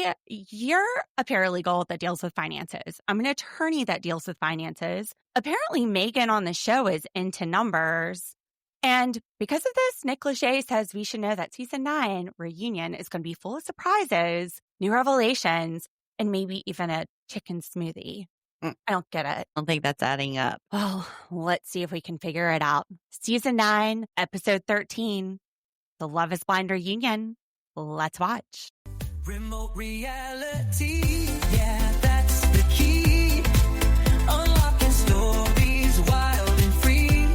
D, you're a paralegal that deals with finances. I'm an attorney that deals with finances. Apparently, Megan on the show is into numbers. And because of this, Nick Lachey says we should know that season 9 reunion is going to be full of surprises, new revelations, and maybe even a chicken smoothie. I don't get it. I don't think that's adding up. Oh, let's see if we can figure it out. Season 9, episode 13, the Love is Blind reunion. Let's watch. Remote reality, yeah, that's the key. Unlocking stories wild and free.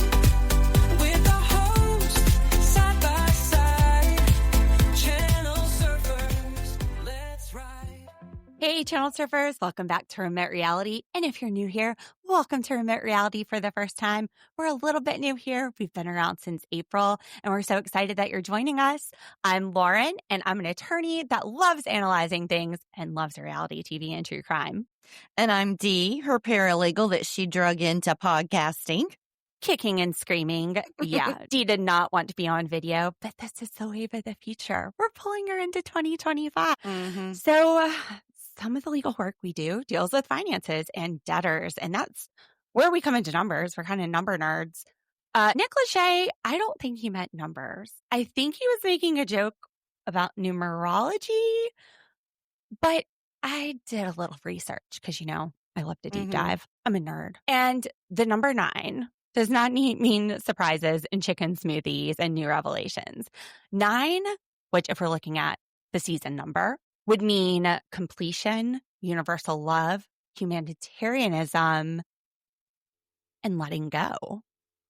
With our hosts, side by side. Channel surfers, let's ride. Hey, Channel Surfers, welcome back to Remote Reality. And if you're new here, welcome to Remote Reality for the first time. We're a little bit new here. We've been around since April, and we're so excited that you're joining us. I'm Lauren, and I'm an attorney that loves analyzing things and loves reality TV and true crime. And I'm Dee, her paralegal that she drug into podcasting. Kicking and screaming. Yeah, Dee did not want to be on video, but this is the wave of the future. We're pulling her into 2025. Mm-hmm. So some of the legal work we do deals with finances and debtors, and that's where we come into numbers. We're kind of number nerds. Nick Lachey, I don't think he meant numbers. I think he was making a joke about numerology, but I did a little research because, I love to deep dive. I'm a nerd. And the number 9 does not mean surprises and chicken smoothies and new revelations. 9, which if we're looking at the season number, would mean completion, universal love, humanitarianism, and letting go.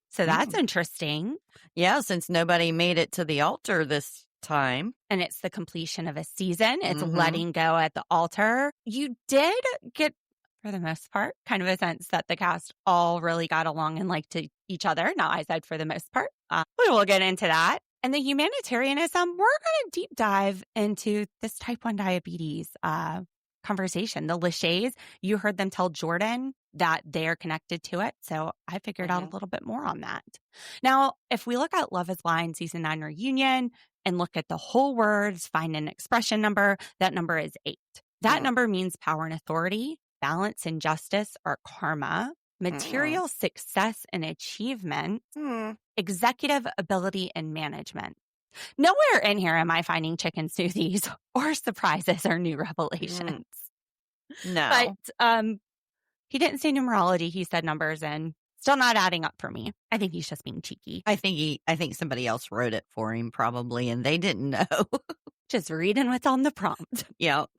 So that's interesting. Yeah, since nobody made it to the altar this time. And it's the completion of a season. It's letting go at the altar. You did get, for the most part, kind of a sense that the cast all really got along and liked each other. Now, I said for the most part. We will get into that. And the humanitarianism, we're going to deep dive into this type 1 diabetes conversation. The Lacheys, you heard them tell Jordan that they are connected to it. So I figured out a little bit more on that. Now, if we look at Love is Blind season 9 reunion and look at the whole words, find an expression number, that number is 8. That number means power and authority, balance and justice, or karma, material success and achievement, executive ability and management. Nowhere in here am I finding chicken smoothies or surprises or new revelations. No. But he didn't say numerology. He said numbers, and still not adding up for me. I think he's just being cheeky. I think somebody else wrote it for him probably, and they didn't know. Just reading what's on the prompt. Yep.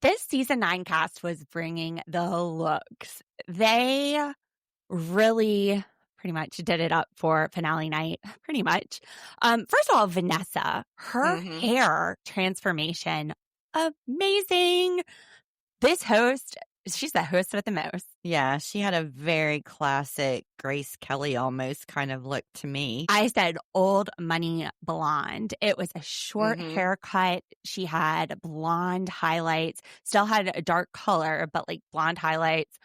This season 9 cast was bringing the looks. They really pretty much did it up for finale night, pretty much. First of all, Vanessa, her hair transformation, amazing. This host, she's the host with the most. Yeah, she had a very classic Grace Kelly almost kind of look to me. I said old money blonde. It was a short haircut. She had blonde highlights, still had a dark color, but like blonde highlights.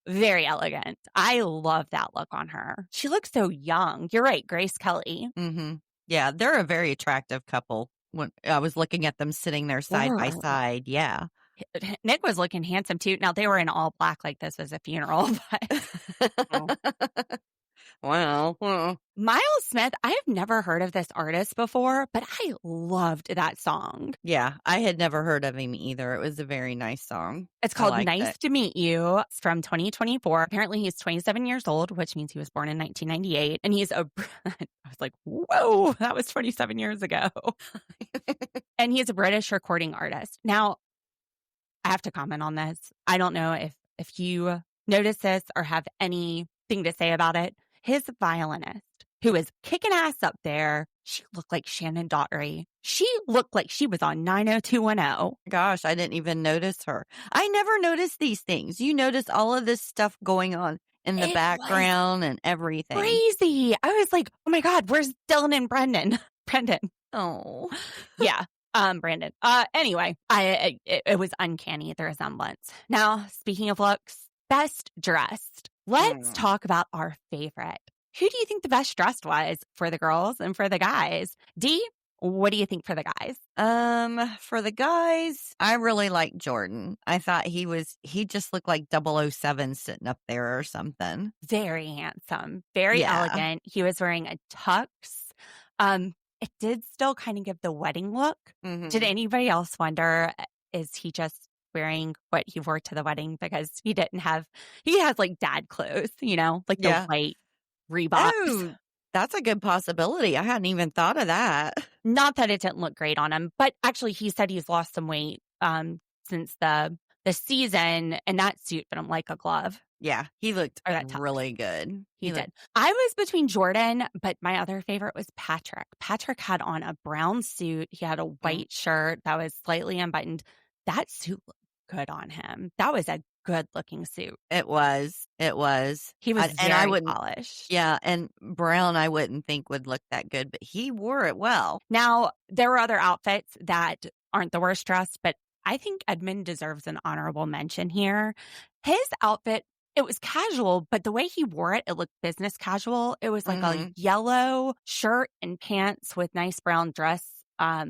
Very elegant. I love that look on her. She looks so young. You're right, Grace Kelly. Yeah, they're a very attractive couple. When I was looking at them sitting there side by side, yeah. Nick was looking handsome too. Now they were in all black like this was a funeral. But Well, Miles Smith, I have never heard of this artist before, but I loved that song. yeah, I had never heard of him either. It was a very nice song. It's I called liked Nice it. to Meet You. It's from 2024. Apparently he's 27 years old, which means he was born in 1998. And he's I was like, whoa, that was 27 years ago. And he's a British recording artist. Now, I have to comment on this. I don't know if you notice this or have anything to say about it. His violinist, who is kicking ass up there, she looked like Shannon Daughtry. She looked like she was on 90210. Gosh, I didn't even notice her. I never noticed these things. You notice all of this stuff going on in the It background and everything. Crazy. I was like, oh my God, where's Dylan and Brendan? Oh, Yeah. Brandon. Anyway, it was uncanny, the resemblance. Now, speaking of looks, best dressed. Let's talk about our favorite. Who do you think the best dressed was for the girls and for the guys? Dee, What do you think for the guys? For the guys, I really like Jordan. I thought he just looked like 007 sitting up there or something. Very handsome, very Yeah. elegant. He was wearing a tux. It did still kind of give the wedding look. Did Mhm. anybody else wonder, is he just wearing what he wore to the wedding? Because he has like dad clothes, like the Yeah. white Reeboks. Oh, that's a good possibility. I hadn't even thought of that. Not that it didn't look great on him, but actually he said he's lost some weight since the season, and that suit fit him like a glove. Yeah, he looked Or that tux. really good. He did. I was between Jordan, but my other favorite was Patrick. Patrick had on a brown suit. He had a white shirt that was slightly unbuttoned. That suit looked good on him. That was a good looking suit. It was. He was And I very wouldn't. polished. Yeah, and brown I wouldn't think would look that good, but he wore it well. Now, there were other outfits that aren't the worst dressed, but I think Edmond deserves an honorable mention here. His outfit, it was casual, but the way he wore it, it looked business casual. It was like a yellow shirt and pants with nice brown dress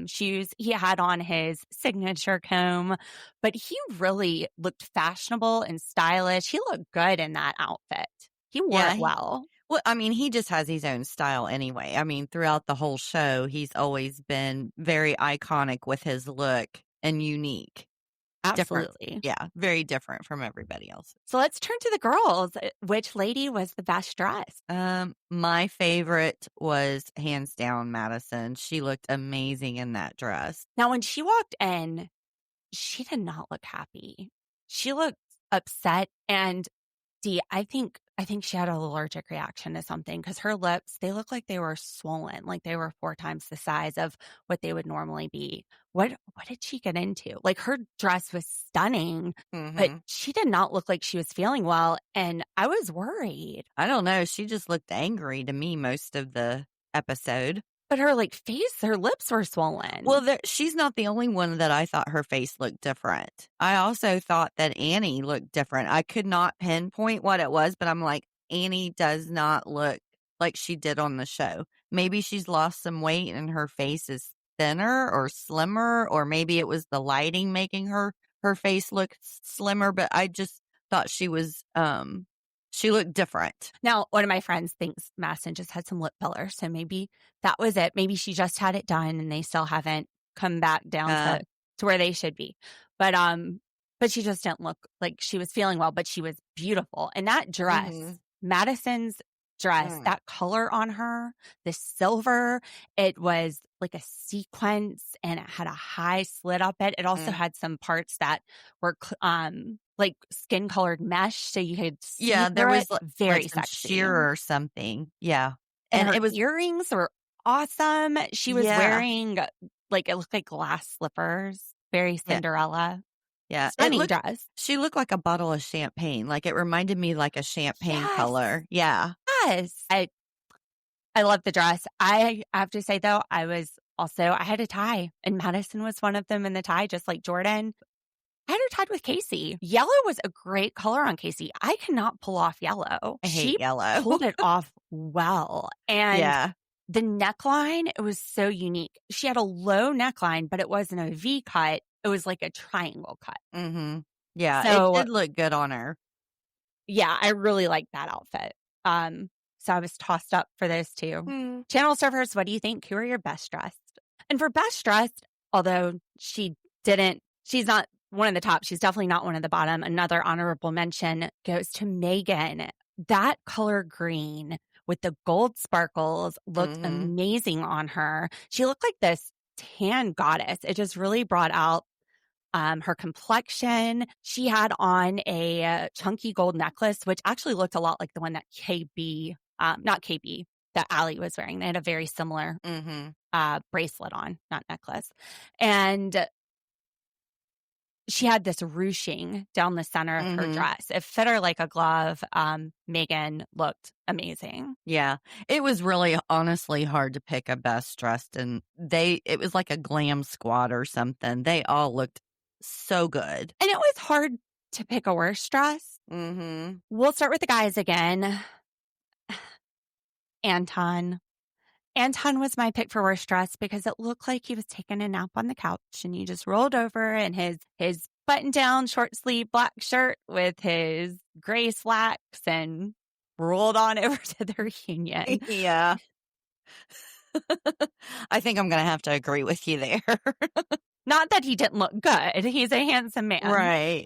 shoes. He had on his signature comb, but he really looked fashionable and stylish. He looked good in that outfit. He wore it well. Well, I mean, he just has his own style anyway. I mean, throughout the whole show, he's always been very iconic with his look and unique. Absolutely. Different, yeah, very different from everybody else. So let's turn to the girls. Which lady was the best dressed? My favorite was hands down Madison. She looked amazing in that dress. Now, when she walked in, she did not look happy. She looked upset, and I think she had an allergic reaction to something because her lips, they look like they were swollen, like they were 4 times the size of what they would normally be. What did she get into? Like, her dress was stunning, but she did not look like she was feeling well, and I was worried. I don't know. She just looked angry to me most of the episode. But her her lips were swollen. Well, she's not the only one that I thought her face looked different. I also thought that Annie looked different. I could not pinpoint what it was, but I'm like, Annie does not look like she did on the show. Maybe she's lost some weight and her face is thinner or slimmer, or maybe it was the lighting making her face look slimmer, but I just thought she was, she looked different. Now, one of my friends thinks Madison just had some lip filler, so maybe that was it. Maybe she just had it done and they still haven't come back down to where they should be. But she just didn't look like she was feeling well, but she was beautiful. And that dress, Madison's dress, that color on her, the silver, it was like a sequence and it had a high slit up it. It also had some parts that were like skin colored mesh, so you could see there was very some sexy sheer or something. Yeah, and her earrings were awesome. She was wearing it looked like glass slippers, very Cinderella. Yeah, stunning dress. She looked like a bottle of champagne. Like, it reminded me like a champagne color. Yeah. Yes. I love the dress. I have to say though, I had a tie, and Madison was one of them in the tie, just like Jordan. I had her tied with Kacie. Yellow was a great color on Kacie. I cannot pull off yellow. I hate yellow. She pulled it off well. And the neckline, it was so unique. She had a low neckline, but it wasn't a V cut. It was like a triangle cut. Yeah, so, it did look good on her. Yeah, I really liked that outfit. So I was tossed up for those two. Channel surfers, what do you think? Who are your best dressed? And for best dressed, although she's not one of the top, she's definitely not one of the bottom. Another honorable mention goes to Megan. That color green with the gold sparkles looked amazing on her. She looked like this tan goddess. It just really brought out her complexion. She had on a chunky gold necklace, which actually looked a lot like the one that that Allie was wearing. They had a very similar bracelet on, not necklace. And she had this ruching down the center of her dress. It fit her like a glove. Megan looked amazing. Yeah. It was really honestly hard to pick a best dressed, and it was like a glam squad or something. They all looked so good. And it was hard to pick a worst dress. We'll start with the guys again. Anton. Anton was my pick for worst dress because it looked like he was taking a nap on the couch and he just rolled over in his button-down short sleeve black shirt with his gray slacks and rolled on over to the reunion. Yeah. I think I'm going to have to agree with you there. Not that he didn't look good. He's a handsome man. Right.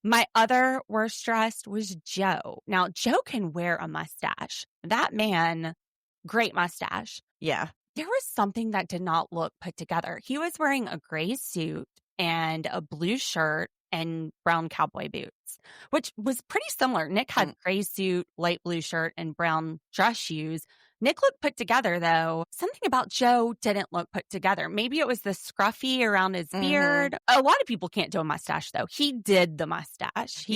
My other worst dressed was Joe. Now, Joe can wear a mustache. That man, great mustache. Yeah. There was something that did not look put together. He was wearing a gray suit and a blue shirt and brown cowboy boots, which was pretty similar. Nick had gray suit, light blue shirt, and brown dress shoes. Nick looked put together, though. Something about Joe didn't look put together. Maybe it was the scruffy around his beard. A lot of people can't do a mustache, though. He did the mustache.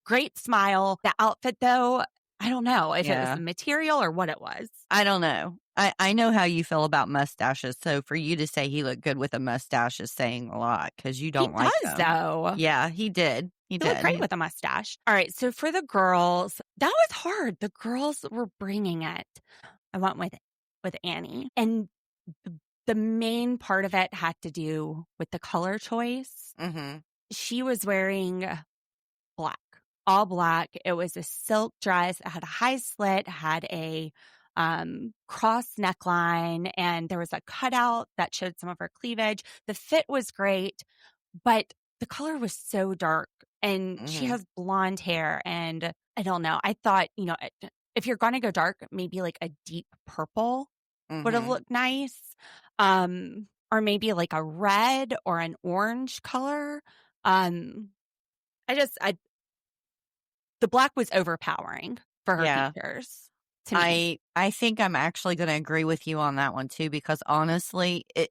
Great smile. The outfit, though, I don't know if it was the material or what it was. I don't know. I know how you feel about mustaches. So for you to say he looked good with a mustache is saying a lot because you don't like them. Though. Yeah, he did. He did. Looked great with a mustache. All right. So for the girls, that was hard. The girls were bringing it. I went with Annie. And the main part of it had to do with the color choice. She was wearing black, all black. It was a silk dress. It had a high slit, had a cross neckline, and there was a cutout that showed some of her cleavage. The fit was great, but the color was so dark, and she has blonde hair, and I don't know. I thought, if you're going to go dark, maybe like a deep purple would have looked nice, or maybe like a red or an orange color. The black was overpowering for her features. I think I'm actually going to agree with you on that one too, because honestly, it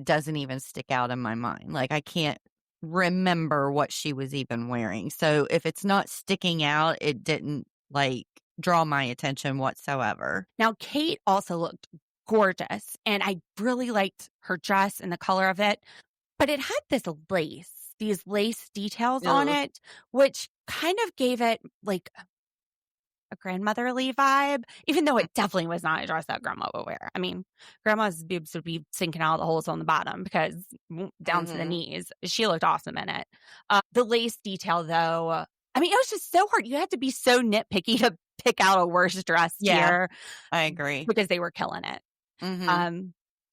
doesn't even stick out in my mind. Like I can't remember what she was even wearing. So if it's not sticking out, it didn't draw my attention whatsoever. Now, Kate also looked gorgeous, and I really liked her dress and the color of it, but it had these lace details on it, which kind of gave it like a grandmotherly vibe, even though it definitely was not a dress that grandma would wear. I mean, grandma's boobs would be sinking out of the holes on the bottom because down to the knees. She looked awesome in it. The lace detail, though, I mean, it was just so hard. You had to be so nitpicky to pick out a worse dress here. I agree. Because they were killing it.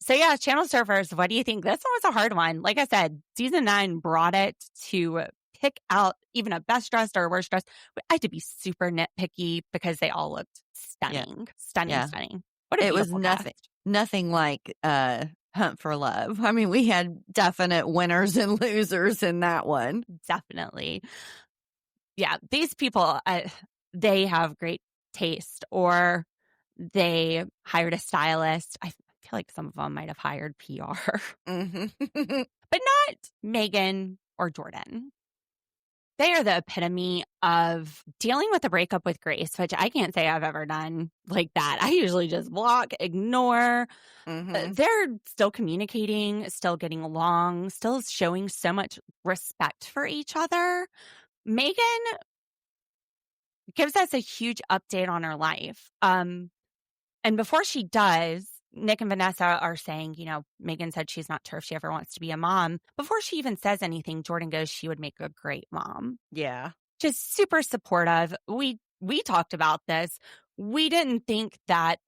So yeah, Channel Surfers, what do you think? This one was a hard one. Like I said, season 9 brought it to pick out even a best dressed or a worst dressed. I had to be super nitpicky because they all looked stunning. Stunning. What a it was beautiful nothing like Hunt for Love. I mean, we had definite winners and losers in that one. Definitely. Yeah, these people, they have great taste, or they hired a stylist. I feel like some of them might have hired PR. But not Megan or Jordan. They are the epitome of dealing with a breakup with grace, which I can't say I've ever done like that. I usually just block, ignore. They're still communicating, still getting along, still showing so much respect for each other. Megan gives us a huge update on her life. And before she does, Nick and Vanessa are saying, Megan said she's not sure if she ever wants to be a mom. Before she even says anything, Jordan goes, she would make a great mom. Yeah. Just super supportive. We talked about this. We didn't think that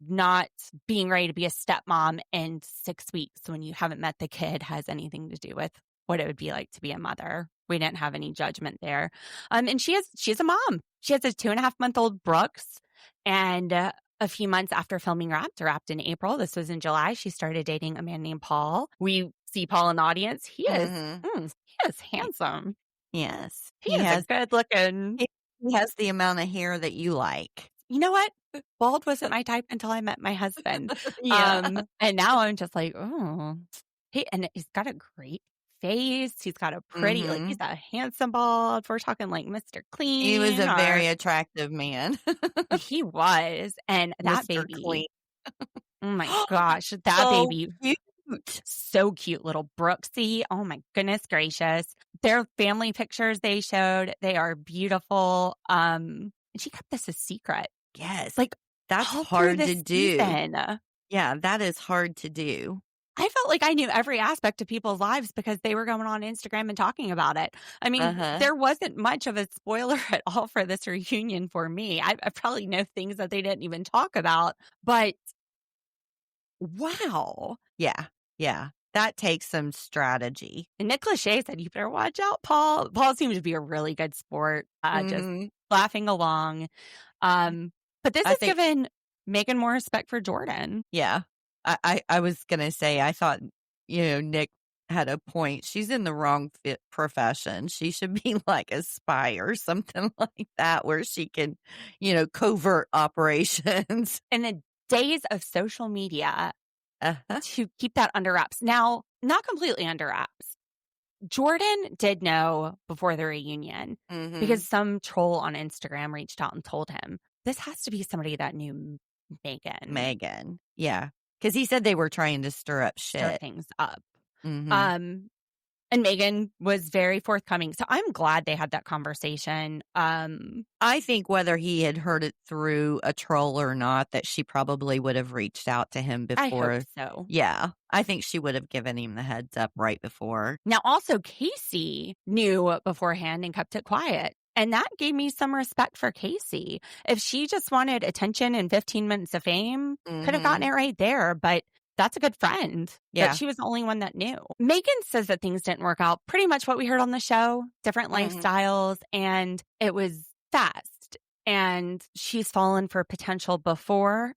not being ready to be a stepmom in 6 weeks when you haven't met the kid has anything to do with what it would be like to be a mother. We didn't have any judgment there. And she's a mom. She has a 2.5-month-old Brooks, and a few months after filming wrapped in April. This was in July. She started dating a man named Paul. We see Paul in the audience. He is handsome. Yes. He is good looking. He has the amount of hair that you like. You know what? Bald wasn't my type until I met my husband. Yeah. And now I'm just like, he's got a great face. He's got a pretty, he's a handsome bald. We're talking like Mr. Clean. He was a very attractive man. He was. And that Mr. baby. Clean. Oh my gosh. That baby. Cute. So cute, little Brooksy. Oh my goodness gracious. Their family pictures they showed, they are beautiful. And she kept this a secret. Yes. Like that's all hard through to this do. season. Yeah, that is hard to do. I felt like I knew every aspect of people's lives because they were going on Instagram and talking about it. I mean, there wasn't much of a spoiler at all for this reunion for me. I probably know things that they didn't even talk about, but wow. Yeah. Yeah. That takes some strategy. And Nick Lachey said, you better watch out, Paul. Paul seemed to be a really good sport, just laughing along. But this has given Megan more respect for Jordan. Yeah. I was going to say, I thought, Nick had a point. She's in the wrong profession. She should be like a spy or something like that, where she can, covert operations. In the days of social media, to keep that under wraps. Now, not completely under wraps. Jordan did know before the reunion because some troll on Instagram reached out and told him, this has to be somebody that knew Megan. Yeah. Because he said they were trying to stir things up. And Megan was very forthcoming. So I'm glad they had that conversation. I think whether he had heard it through a troll or not, that she probably would have reached out to him before. I hope so. Yeah. I think she would have given him the heads up right before. Now, also, Kacie knew beforehand and kept it quiet. And that gave me some respect for Kacie. If she just wanted attention and 15 minutes of fame, could have gotten it right there. But that's a good friend. Yeah. But she was the only one that knew. Megan says that things didn't work out. Pretty much what we heard on the show, different lifestyles, and it was fast. And she's fallen for potential before.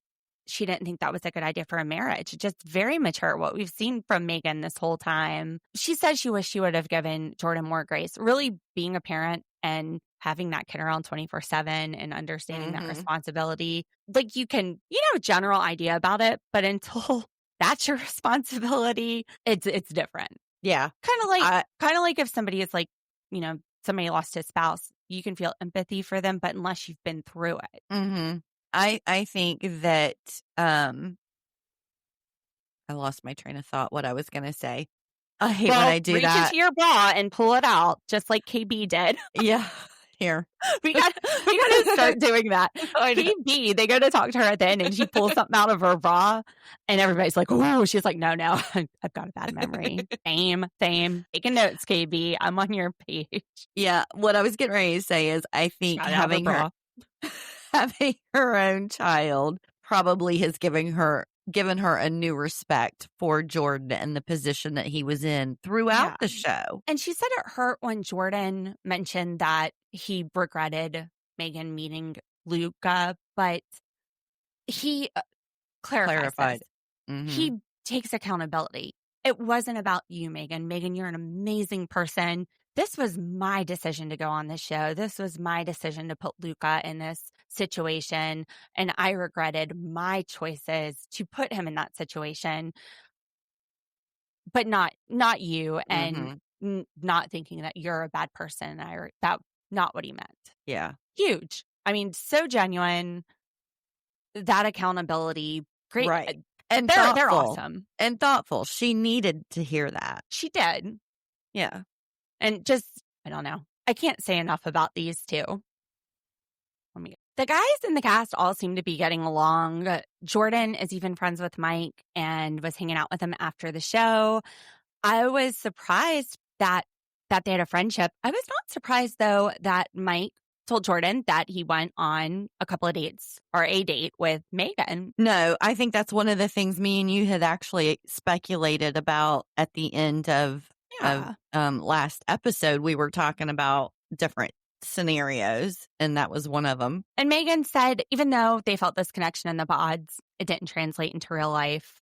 She didn't think that was a good idea for a marriage. Just very mature, what we've seen from Megan this whole time. She says she wished she would have given Jordan more grace. Really being a parent and having that kid around 24/7 and understanding that responsibility. Like you can, general idea about it, but until that's your responsibility, it's different. Yeah. Kind of like if somebody is like, somebody lost his spouse, you can feel empathy for them, but unless you've been through it. I think that I lost my train of thought, what I was going to say. I hate when I do reach that. Into your bra and pull it out, just like KB did. Yeah. Here. We got to start doing that. KB, they go to talk to her at the end and she pulls something out of her bra and everybody's like, oh, she's like, no, I've got a bad memory. Same. Taking notes, KB. I'm on your page. Yeah. What I was getting ready to say is I think having her own child probably has given her a new respect for Jordan and the position that he was in throughout the show. And she said it hurt when Jordan mentioned that he regretted Megan meeting Luca, but he clarified. He takes accountability. It wasn't about you, Megan. Megan, you're an amazing person. This was my decision to go on this show. This was my decision to put Luca in this situation. And I regretted my choices to put him in that situation, but not you and not thinking that you're a bad person. That's not what he meant. Yeah. Huge. I mean, so genuine. That accountability. Great. Right. And they're awesome. And thoughtful. She needed to hear that. She did. Yeah. And just, I don't know. I can't say enough about these two. The guys in the cast all seem to be getting along. Jordan is even friends with Mike and was hanging out with him after the show. I was surprised that they had a friendship. I was not surprised, though, that Mike told Jordan that he went on a couple of dates or a date with Megan. No, I think that's one of the things me and you had actually speculated about at the end of last episode. We were talking about different scenarios, and that was one of them. And Megan said, even though they felt this connection in the pods, it didn't translate into real life.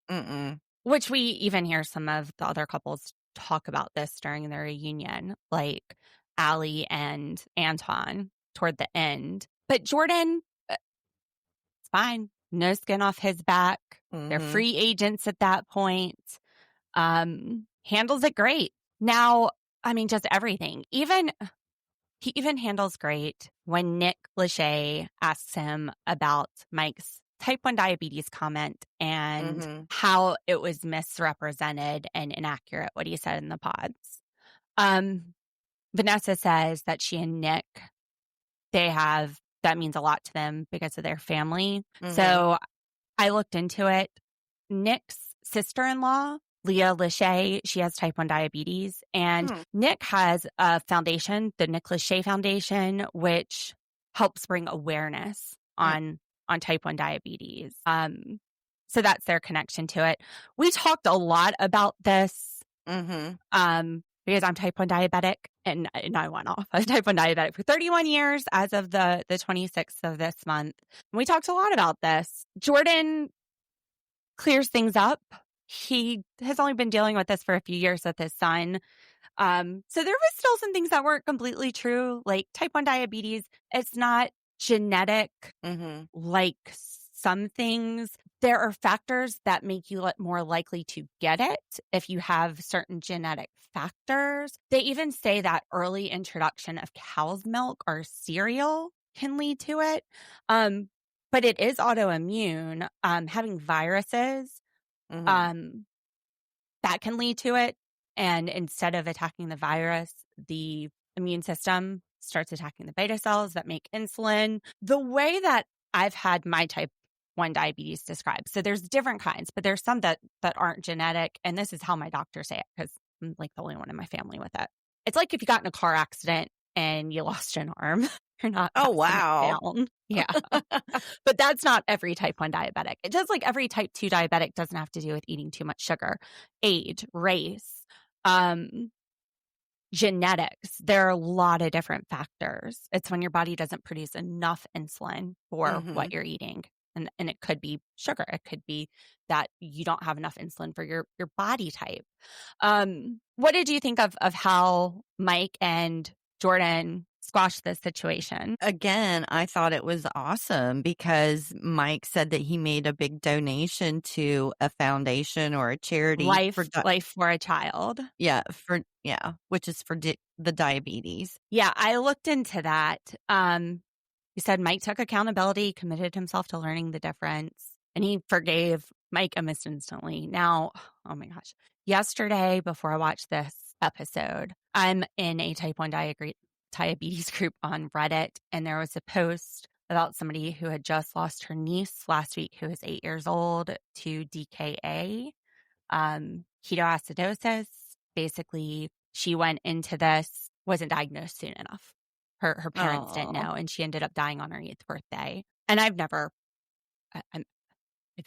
Which we even hear some of the other couples talk about this during their reunion, like Allie and Anton toward the end. But Jordan, it's fine. No skin off his back. They're free agents at that point. Handles it great. Now, I mean, just everything. He even handles great when Nick Lachey asks him about Mike's type 1 diabetes comment and how it was misrepresented and inaccurate, what he said in the pods. Vanessa says that she and Nick, that means a lot to them because of their family. So I looked into it. Nick's sister-in-law, Leah Lachey, she has type 1 diabetes, and Nick has a foundation, the Nick Lachey Foundation, which helps bring awareness on type 1 diabetes. So that's their connection to it. We talked a lot about this because I'm type 1 diabetic, and I went off. I was type 1 diabetic for 31 years as of the 26th of this month. And we talked a lot about this. Jordan clears things up. He has only been dealing with this for a few years with his son. So there was still some things that weren't completely true, like type 1 diabetes. It's not genetic like some things. There are factors that make you more likely to get it if you have certain genetic factors. They even say that early introduction of cow's milk or cereal can lead to it. But it is autoimmune. Having viruses, that can lead to it. And instead of attacking the virus, the immune system starts attacking the beta cells that make insulin. The way that I've had my type 1 diabetes described, so there's different kinds, but there's some that aren't genetic. And this is how my doctors say it, because I'm like the only one in my family with it. It's like if you got in a car accident and you lost an arm. You're not. Oh, wow. Down. Yeah. But that's not every type 1 diabetic. It just like every type 2 diabetic doesn't have to do with eating too much sugar, age, race, genetics. There are a lot of different factors. It's when your body doesn't produce enough insulin for what you're eating. And it could be sugar. It could be that you don't have enough insulin for your body type. What did you think of how Mike and Jordan squashed this situation? Again, I thought it was awesome because Mike said that he made a big donation to a foundation or a charity. Life for a Child. Yeah, which is for the diabetes. Yeah, I looked into that. He said Mike took accountability, committed himself to learning the difference, and he forgave Mike almost instantly. Now, oh my gosh, yesterday before I watched this episode, I'm in a type 1 diabetes group on Reddit, and there was a post about somebody who had just lost her niece last week, who was 8 years old, to DKA, ketoacidosis. Basically, she went into this, wasn't diagnosed soon enough. Her parents didn't know, and she ended up dying on her 8th birthday. And I've been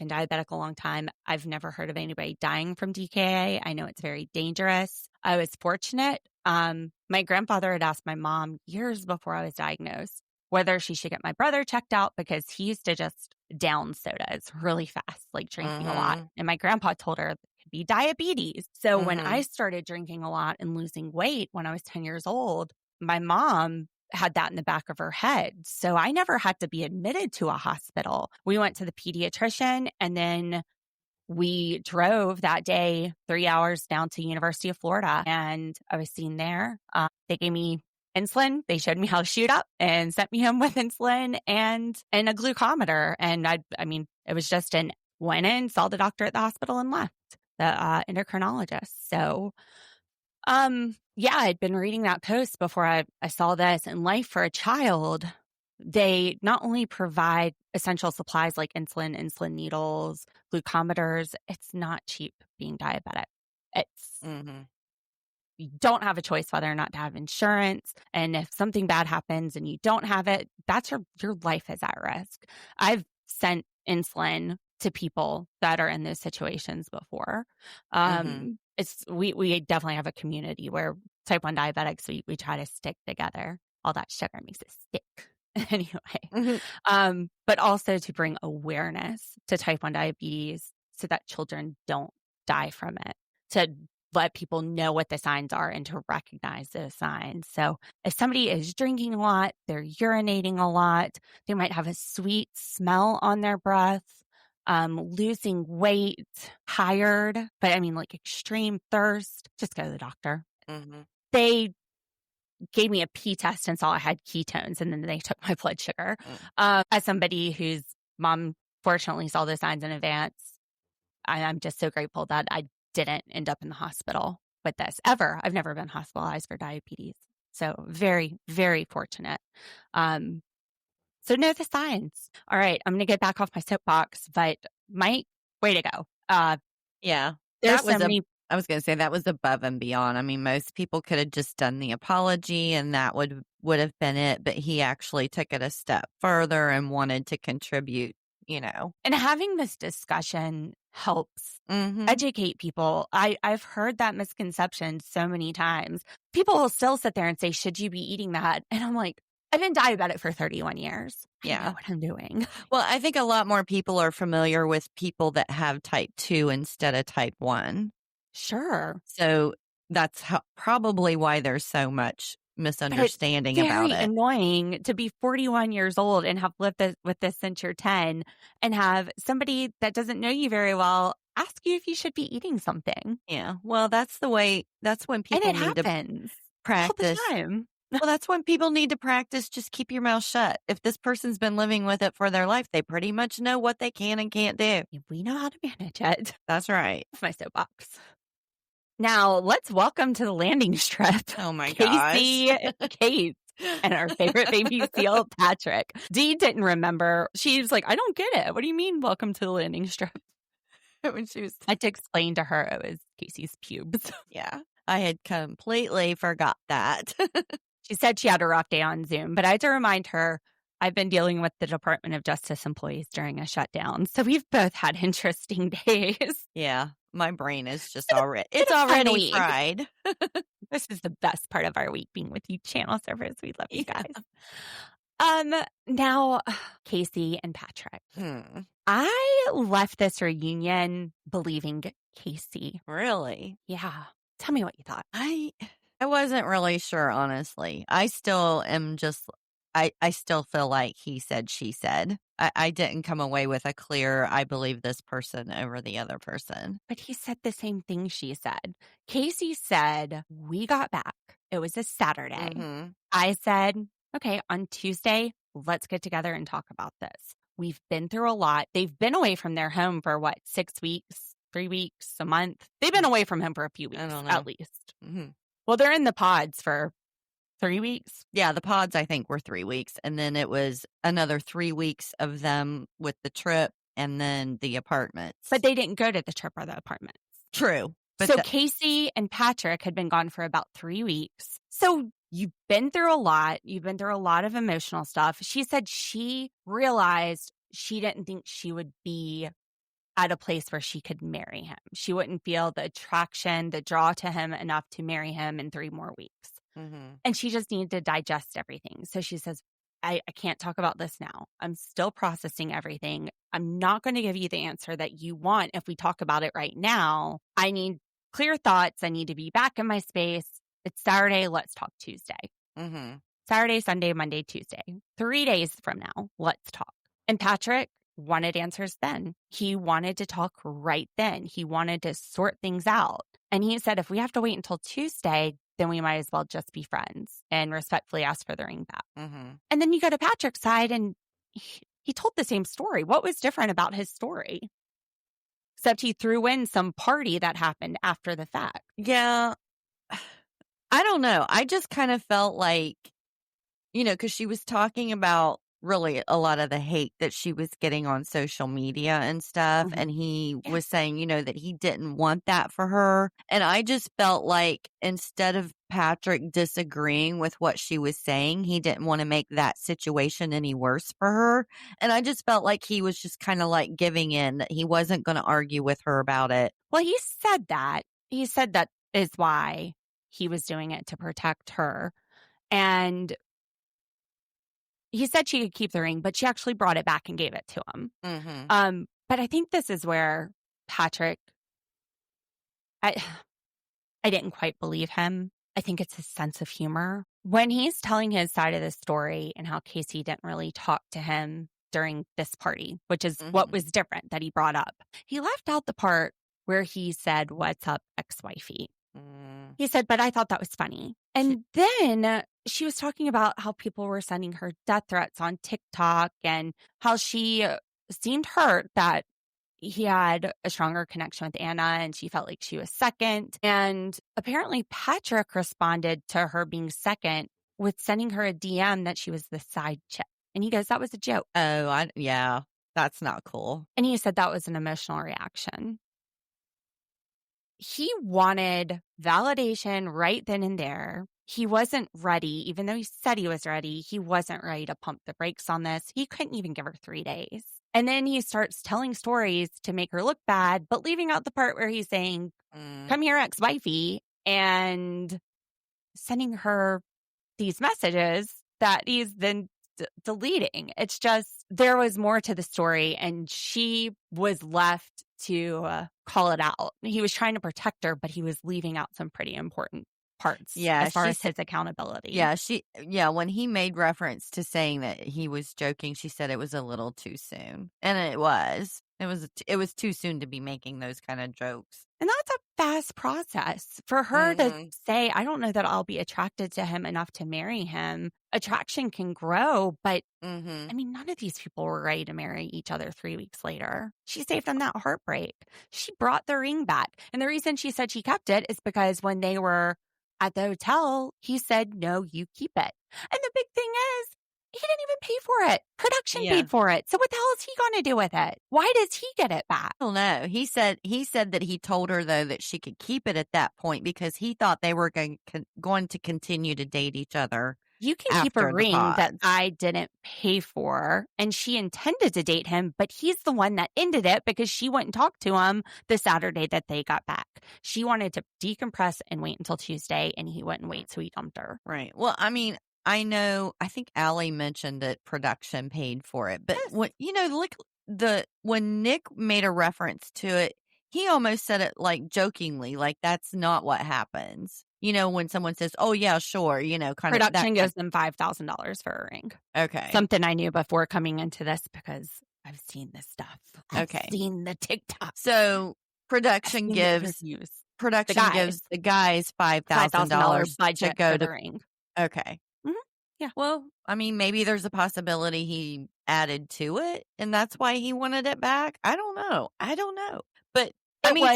diabetic a long time. I've never heard of anybody dying from DKA. I know it's very dangerous. I was fortunate. My grandfather had asked my mom years before I was diagnosed whether she should get my brother checked out because he used to just down sodas really fast, like drinking a lot. And my grandpa told her it could be diabetes. So when I started drinking a lot and losing weight when I was 10 years old, my mom had that in the back of her head. So I never had to be admitted to a hospital. We went to the pediatrician, and then we drove that day 3 hours down to University of Florida, and I was seen there. They gave me insulin. They showed me how to shoot up and sent me home with insulin and a glucometer. And I mean, it was just went in, saw the doctor at the hospital, and left, the endocrinologist. So, yeah, I'd been reading that post before I saw this. And Life for a Child, they not only provide essential supplies like insulin needles, glucometers. It's not cheap being diabetic. It's you don't have a choice whether or not to have insurance. And if something bad happens and you don't have it, that's your life is at risk. I've sent insulin to people that are in those situations before. We definitely have a community where type 1 diabetics, we try to stick together. All that sugar makes it stick anyway. But also to bring awareness to type 1 diabetes so that children don't die from it, to let people know what the signs are and to recognize those signs. So if somebody is drinking a lot, they're urinating a lot, they might have a sweet smell on their breath, losing weight, tired, but I mean like extreme thirst, just go to the doctor. They gave me a pee test and saw I had ketones, and then they took my blood sugar. As somebody whose mom fortunately saw the signs in advance, I'm just so grateful that I didn't end up in the hospital with this ever. I've never been hospitalized for diabetes. So very, very fortunate. So know the signs. All right, I'm going to get back off my soapbox, but Mike, way to go. Yeah. There's That was so many. I was going to say that was above and beyond. I mean, most people could have just done the apology and that would have been it, but he actually took it a step further and wanted to contribute, you know. And having this discussion helps Mhm. educate people. I've heard that misconception so many times. People will still sit there and say, should you be eating that? And I'm like, I've been diabetic for 31 years. I know Yeah. what I'm doing. Well, I think a lot more people are familiar with people that have type 2 instead of type 1. Sure. So that's probably why there's so much But it's misunderstanding about very it. annoying to be 41 years old and have lived with this since you're 10 and have somebody that doesn't know you very well ask you if you should be eating something. Yeah. Well, that's when And people it need to happens all the practice. time. Well, that's when people need to practice. Just keep your mouth shut. If this person's been living with it for their life, they pretty much know what they can and can't do. We know how to manage it. That's right. That's my soapbox. Now, let's welcome to the landing strip. Oh my Kacie, gosh. Kate, and our favorite baby seal, Patrick. Dee didn't remember. She was like, I don't get it. What do you mean, welcome to the landing strip? When she was, I had to explain to her it was Kacie's pubes. yeah, I had completely forgot that. She said she had a rough day on Zoom, but I had to remind her I've been dealing with the Department of Justice employees during a shutdown. So we've both had interesting days. Yeah, my brain is just already, been it's a fun already week. fried. This is the best part of our week, being with you channel servers. We love you Yeah. guys. Now, Kacie and Patrick. I left this reunion believing Kacie. Really? Yeah. Tell me what you thought. I wasn't really sure, honestly. I still am just, I still feel like he said, she said. I didn't come away with a clear, I believe this person over the other person. But he said the same thing she said. Kacie said, we got back. It was a Saturday. Mm-hmm. I said, okay, on Tuesday, let's get together and talk about this. We've been through a lot. They've been away from their home for what, 6 weeks, 3 weeks, a month? They've been away from him for a few weeks, I don't know. at least. Mm-hmm. Well, they're in the pods for 3 weeks. Yeah, the pods, I think, were 3 weeks. And then it was another 3 weeks of them with the trip and then the apartments. But they didn't go to the trip or the apartments. True. But so Kacie and Patrick had been gone for about 3 weeks. So you've been through a lot. You've been through a lot of emotional stuff. She said she realized she didn't think she would be at a place where she could marry him. She wouldn't feel the attraction, the draw to him enough to marry him in 3 more weeks. Mm-hmm. And she just needed to digest everything. So she says, I can't talk about this now. I'm still processing everything. I'm not going to give you the answer that you want if we talk about it right now. I need clear thoughts. I need to be back in my space. It's Saturday. Let's talk Tuesday. Mm-hmm. Saturday, Sunday, Monday, Tuesday. 3 days from now, let's talk. And Patrick wanted answers then. He wanted to talk right then. He wanted to sort things out. And he said, if we have to wait until Tuesday, then we might as well just be friends and respectfully ask for the ring back. Mm-hmm. And then you go to Patrick's side and he told the same story. What was different about his story? Except he threw in some party that happened after the fact. Yeah. I don't know. I just kind of felt like, because she was talking about really a lot of the hate that she was getting on social media and stuff. Mm-hmm. And he was saying, that he didn't want that for her. And I just felt like instead of Patrick disagreeing with what she was saying, he didn't want to make that situation any worse for her. And I just felt like he was just kind of like giving in, that he wasn't going to argue with her about it. Well, he said that. He said that is why he was doing it, to protect her. And he said she could keep the ring, but she actually brought it back and gave it to him. Mm-hmm. But I think this is where Patrick, I didn't quite believe him. I think it's his sense of humor. When he's telling his side of the story and how Kacie didn't really talk to him during this party, which is what was different that he brought up, he left out the part where he said, "What's up, ex-wifey?" He said, but I thought that was funny. And then she was talking about how people were sending her death threats on TikTok and how she seemed hurt that he had a stronger connection with Anna and she felt like she was second. And apparently Patrick responded to her being second with sending her a DM that she was the side chick. And he goes, that was a joke. Oh, yeah, that's not cool. And he said that was an emotional reaction. he wanted validation right then and there. He wasn't ready, even though he said he was ready. He wasn't ready to pump the brakes on this. He couldn't even give her 3 days. And then he starts telling stories to make her look bad, but leaving out the part where he's saying, come here, ex-wifey, and sending her these messages that he's then deleting. It's just, there was more to the story, and she was left to call it out. He was trying to protect her, but he was leaving out some pretty important parts as far as his accountability. When he made reference to saying that he was joking, she said it was a little too soon. And it was too soon to be making those kind of jokes. And that's a fast process for her to say, I don't know that I'll be attracted to him enough to marry him. Attraction can grow, but I mean, none of these people were ready to marry each other 3 weeks later. She saved them that heartbreak. She brought the ring back. And the reason she said she kept it is because when they were at the hotel, he said, no, you keep it. And the big thing is, he didn't even pay for it. Production paid for it. So what the hell is he going to do with it? Why does he get it back? I don't know. He said that he told her, though, that she could keep it at that point because he thought they were going to continue to date each other. You can keep a ring that I didn't pay for, and she intended to date him, but he's the one that ended it because she went and talked to him the Saturday that they got back. She wanted to decompress and wait until Tuesday, and he wouldn't wait, so he dumped her. Right. Well, I mean, I think Allie mentioned that production paid for it, but when Nick made a reference to it, he almost said it like jokingly, like that's not what happens. When someone says, "Oh yeah, sure," kind of production gives them $5,000 for a ring. Okay, something I knew before coming into this because I've seen this stuff. I've seen the TikTok. So production gives the guys $5,000 budget to go for to the ring. Okay. Yeah. Well, I mean, maybe there's a possibility he added to it, and that's why he wanted it back. I don't know. But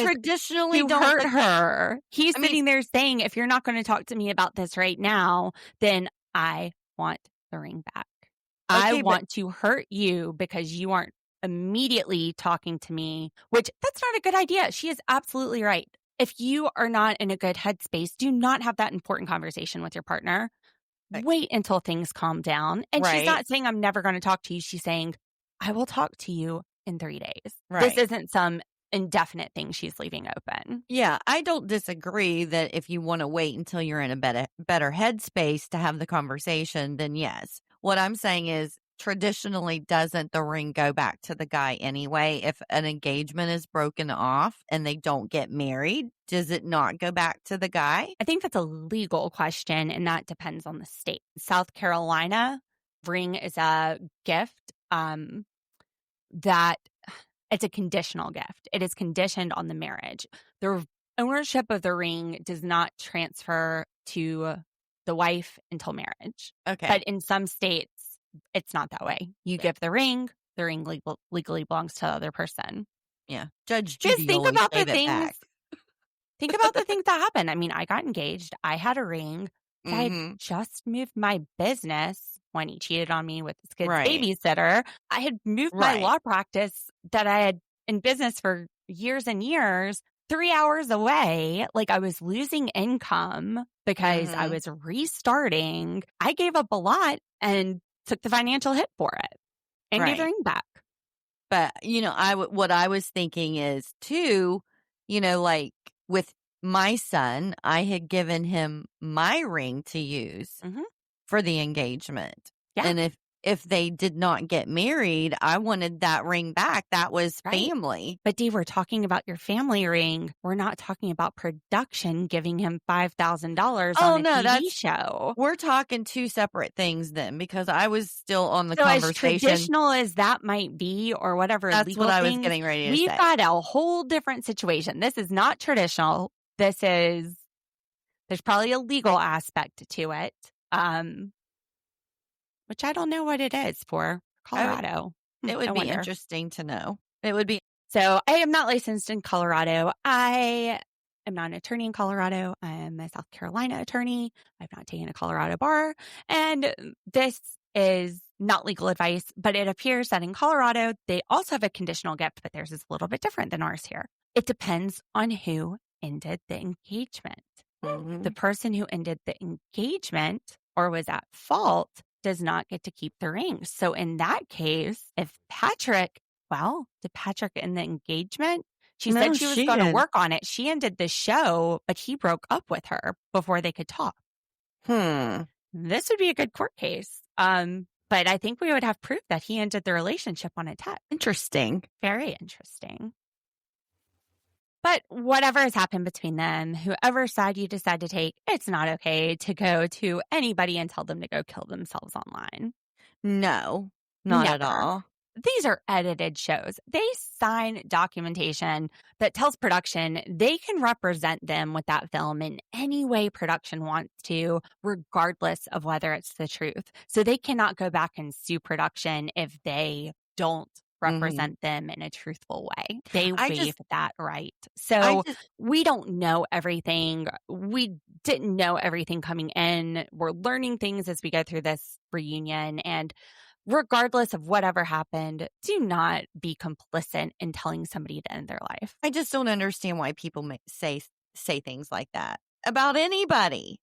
traditionally, don't hurt her. He's sitting there saying, if you're not going to talk to me about this right now, then I want the ring back. I want to hurt you because you aren't immediately talking to me, which that's not a good idea. She is absolutely right. If you are not in a good headspace, do not have that important conversation with your partner. Wait until things calm down. And she's not saying, I'm never going to talk to you. She's saying, I will talk to you in 3 days. Right. This isn't some indefinite thing she's leaving open. Yeah, I don't disagree that if you want to wait until you're in a better headspace to have the conversation, then yes. What I'm saying is, traditionally, doesn't the ring go back to the guy anyway? If an engagement is broken off and they don't get married, does it not go back to the guy? I think that's a legal question, and that depends on the state. South Carolina, ring is a gift that it's a conditional gift. It is conditioned on the marriage. The ownership of the ring does not transfer to the wife until marriage. Okay. But in some states, it's not that way. You give the ring legally belongs to the other person. Yeah. Judge Judy just think about the things. Back. Think about the things that happen. I mean, I got engaged. I had a ring. I just moved my business when he cheated on me with his kid's babysitter. I had moved my law practice that I had in business for years and years 3 hours away. Like, I was losing income because I was restarting. I gave up a lot and took the financial hit for it and gave the ring back. But, what I was thinking is too, like with my son, I had given him my ring to use for the engagement. Yeah. And if they did not get married, I wanted that ring back. That was family. But Dee, we're talking about your family ring. We're not talking about production giving him $5,000 on a TV show. We're talking two separate things then, because I was still on the conversation. As traditional as that might be, or whatever that's legal what I things, was getting ready to say. We've got a whole different situation. This is not traditional. There's probably a legal aspect to it. Which I don't know what it is for Colorado. It would be interesting to know. It would be. So I am not licensed in Colorado. I am not an attorney in Colorado. I am a South Carolina attorney. I've not taken a Colorado bar. And this is not legal advice, but it appears that in Colorado, they also have a conditional gift, but theirs is a little bit different than ours here. It depends on who ended the engagement. Mhm. The person who ended the engagement or was at fault does not get to keep the ring. So in that case, if Patrick, did Patrick end the engagement? She No, said she was she going to did. work on it. She ended the show, but he broke up with her before they could talk. This would be a good court case. But I think we would have proof that he ended the relationship on a text. Interesting. Very interesting. But whatever has happened between them, whoever side you decide to take, it's not okay to go to anybody and tell them to go kill themselves online. No, not at Never. all. These are edited shows. They sign documentation that tells production they can represent them with that film in any way production wants to, regardless of whether it's the truth. So they cannot go back and sue production if they don't represent them in a truthful way. They waive that right. So we don't know everything. We didn't know everything coming in. We're learning things as we go through this reunion. And regardless of whatever happened, do not be complicit in telling somebody to end their life. I just don't understand why people say things like that about anybody.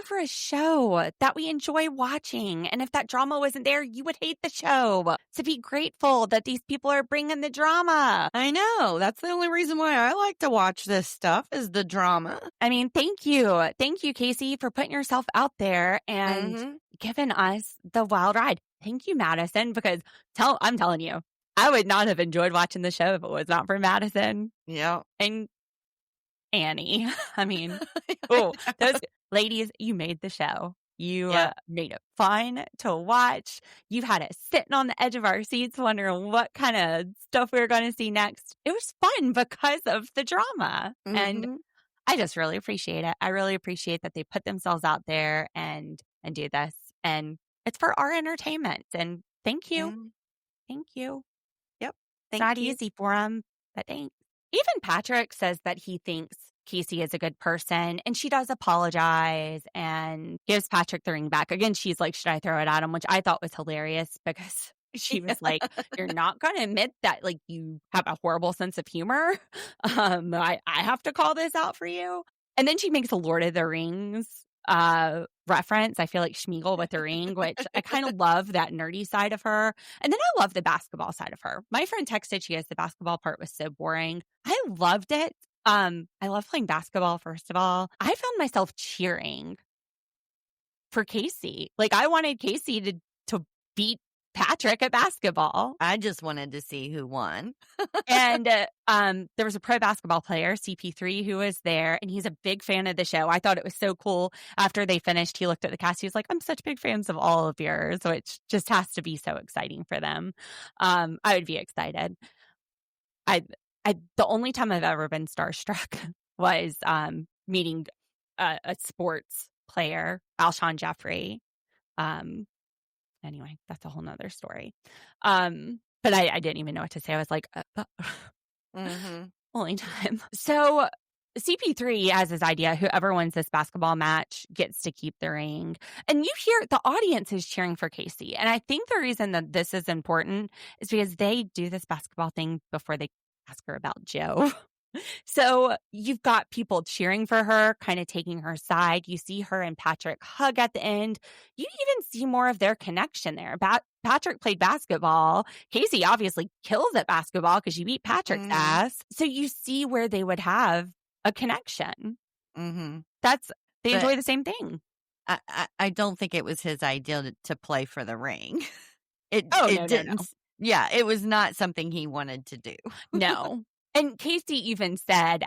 For a show that we enjoy watching. And if that drama wasn't there, you would hate the show. So be grateful that these people are bringing the drama. I know. That's the only reason why I like to watch this stuff is the drama. I mean, thank you. Thank you, Kacie, for putting yourself out there and giving us the wild ride. Thank you, Madison, because I'm telling you, I would not have enjoyed watching the show if it was not for Madison. Yeah. And Annie. I mean, those ladies, you made the show. You made it fun to watch. You've had us sitting on the edge of our seats wondering what kind of stuff we were going to see next. It was fun because of the drama. And I just really appreciate it. I really appreciate that they put themselves out there and do this. And it's for our entertainment. And thank you. Thank you. Yep. It's not easy for them, but thanks. Even Patrick says that he thinks Kacie is a good person, and she does apologize and gives Patrick the ring back. Again, she's like, should I throw it at him? Which I thought was hilarious because she was like, you're not going to admit that like you have a horrible sense of humor. I have to call this out for you. And then she makes a Lord of the Rings reference. I feel like Schmeagol with the ring, which I kind of love that nerdy side of her. And then I love the basketball side of her. My friend texted, she goes, the basketball part was so boring. I loved it. I love playing basketball, first of all. I found myself cheering for Kacie. Like I wanted Kacie to beat Patrick at basketball. I just wanted to see who won. And there was a pro basketball player, CP3, who was there, and he's a big fan of the show. I thought it was so cool. After they finished, he looked at the cast. He was like, I'm such big fans of all of yours, which just has to be so exciting for them. I would be excited. The only time I've ever been starstruck was meeting a sports player, Alshon Jeffrey. Anyway, that's a whole nother story. But I didn't even know what to say. I was like, only time. So CP3 has his idea, whoever wins this basketball match gets to keep the ring. And you hear the audience is cheering for Kacie. And I think the reason that this is important is because they do this basketball thing before they ask her about Joe. So you've got people cheering for her, kind of taking her side. You see her and Patrick hug at the end. You even see more of their connection there. Patrick played basketball. Kacie obviously kills at basketball because she beat Patrick's ass. So you see where they would have a connection. They enjoy the same thing. I don't think it was his idea to play for the ring. It didn't. No. Yeah, it was not something he wanted to do. No. And Kacie even said,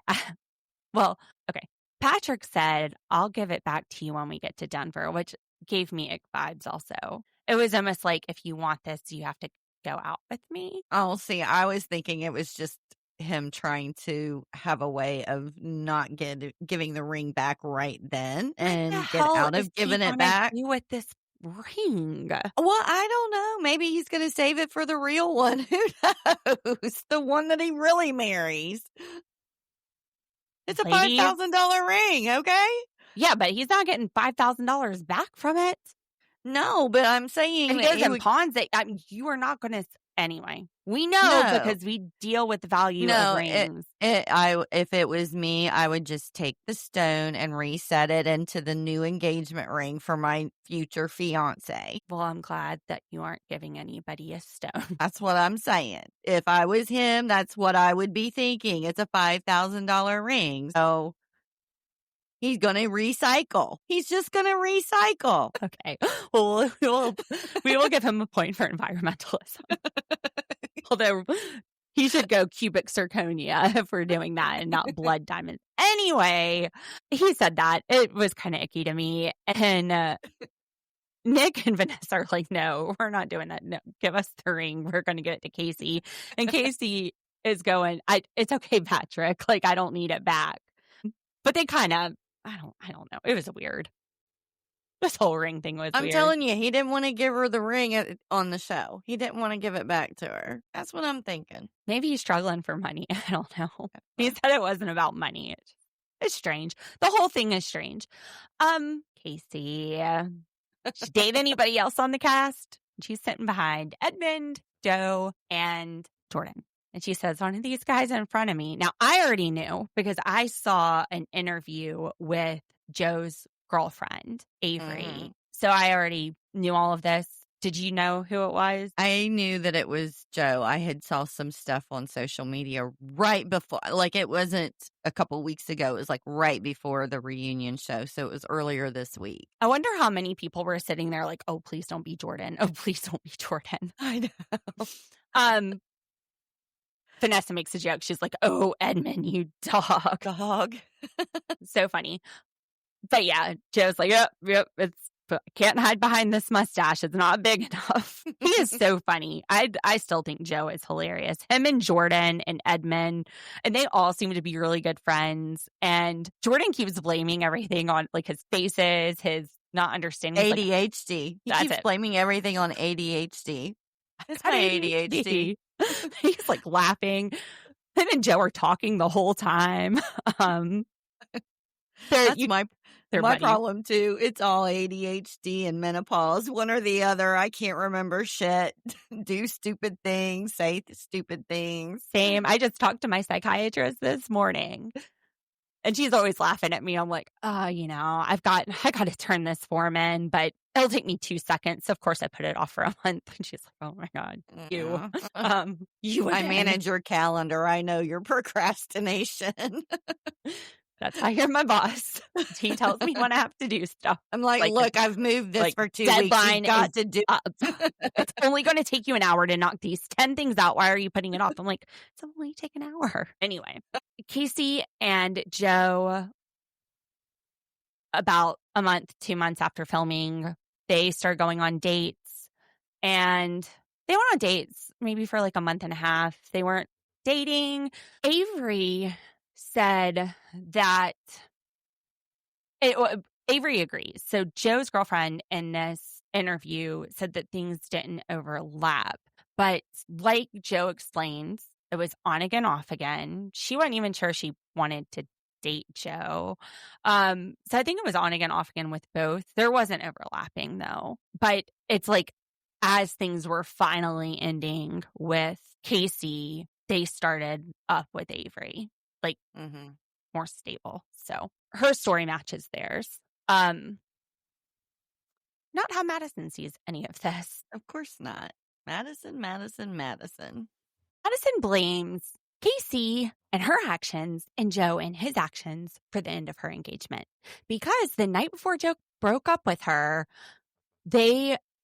Patrick said, I'll give it back to you when we get to Denver, which gave me ick vibes also. It was almost like, if you want this, you have to go out with me. Oh, see, I was thinking it was just him trying to have a way of not giving the ring back right then and get out of giving it back. You with this ring? Well, I don't know. Maybe he's going to save it for the real one. Who knows? The one that he really marries. It's a $5,000 ring, okay? Yeah, but he's not getting $5,000 back from it. No, but I'm saying if he goes and pawns it, you are not going to. Anyway, We know No. because we deal with the value of rings. If it was me, I would just take the stone and reset it into the new engagement ring for my future fiance. Well, I'm glad that you aren't giving anybody a stone. That's what I'm saying. If I was him, that's what I would be thinking. It's a $5,000 ring. So he's going to recycle. He's just going to recycle. Okay. Well, we will give him a point for environmentalism. Although he should go cubic zirconia if we're doing that and not blood diamonds. Anyway, he said that. It was kind of icky to me. And Nick and Vanessa are like, no, we're not doing that. No, give us the ring. We're going to get it to Kacie. And Kacie is going, it's okay, Patrick. Like, I don't need it back. But they kind of, I don't know. It was weird. This whole ring thing was weird. I'm telling you, he didn't want to give her the ring on the show. He didn't want to give it back to her. That's what I'm thinking. Maybe he's struggling for money. I don't know. He said it wasn't about money. It's strange. The whole thing is strange. Kacie, she date anybody else on the cast? She's sitting behind Edmond, Joe, and Jordan. And she says, one of these guys in front of me. Now, I already knew because I saw an interview with Joe's girlfriend, Avery. Mm-hmm. So I already knew all of this. Did you know who it was? I knew that it was Joe. I had saw some stuff on social media right before, like it wasn't a couple weeks ago. It was like right before the reunion show. So it was earlier this week. I wonder how many people were sitting there like, oh, please don't be Jordan. Oh, please don't be Jordan. I know. Vanessa makes a joke. She's like, oh, Edmond, you dog. So funny. But yeah, Joe's like, yep, I can't hide behind this mustache. It's not big enough. He is so funny. I still think Joe is hilarious. Him and Jordan and Edmond, and they all seem to be really good friends. And Jordan keeps blaming everything on like his faces, his not understanding. ADHD. He keeps blaming everything on ADHD. It's my ADHD. He's like laughing. Him and Joe are talking the whole time. That's my problem too. It's all ADHD and menopause. One or the other. I can't remember shit. Do stupid things. Say stupid things. Same. I just talked to my psychiatrist this morning. And she's always laughing at me. I'm like, I got to turn this form in, but it'll take me 2 seconds. Of course, I put it off for a month. And she's like, oh my God, you. I manage your calendar. I know your procrastination. That's how you're my boss. He tells me when I have to do stuff. I'm like look, I've moved this for 2 weeks. You've got to do It's only going to take you an hour to knock these 10 things out. Why are you putting it off? I'm like, it's only take an hour. Anyway, Kacie and Joe, about a month, 2 months after filming, they started going on dates. And they went on dates maybe for like a month and a half. They weren't dating. Avery said that Avery agrees. So Joe's girlfriend in this interview said that things didn't overlap. But like Joe explains, it was on again, off again. She wasn't even sure she wanted to date Joe. So I think it was on again, off again with both. There wasn't overlapping though. But it's like as things were finally ending with Kacie, they started up with Avery. Like more stable. So her story matches theirs. Not how Madison sees any of this. Of course not. Madison. Madison blames Kacie and her actions and Joe and his actions for the end of her engagement. Because the night before Joe broke up with her,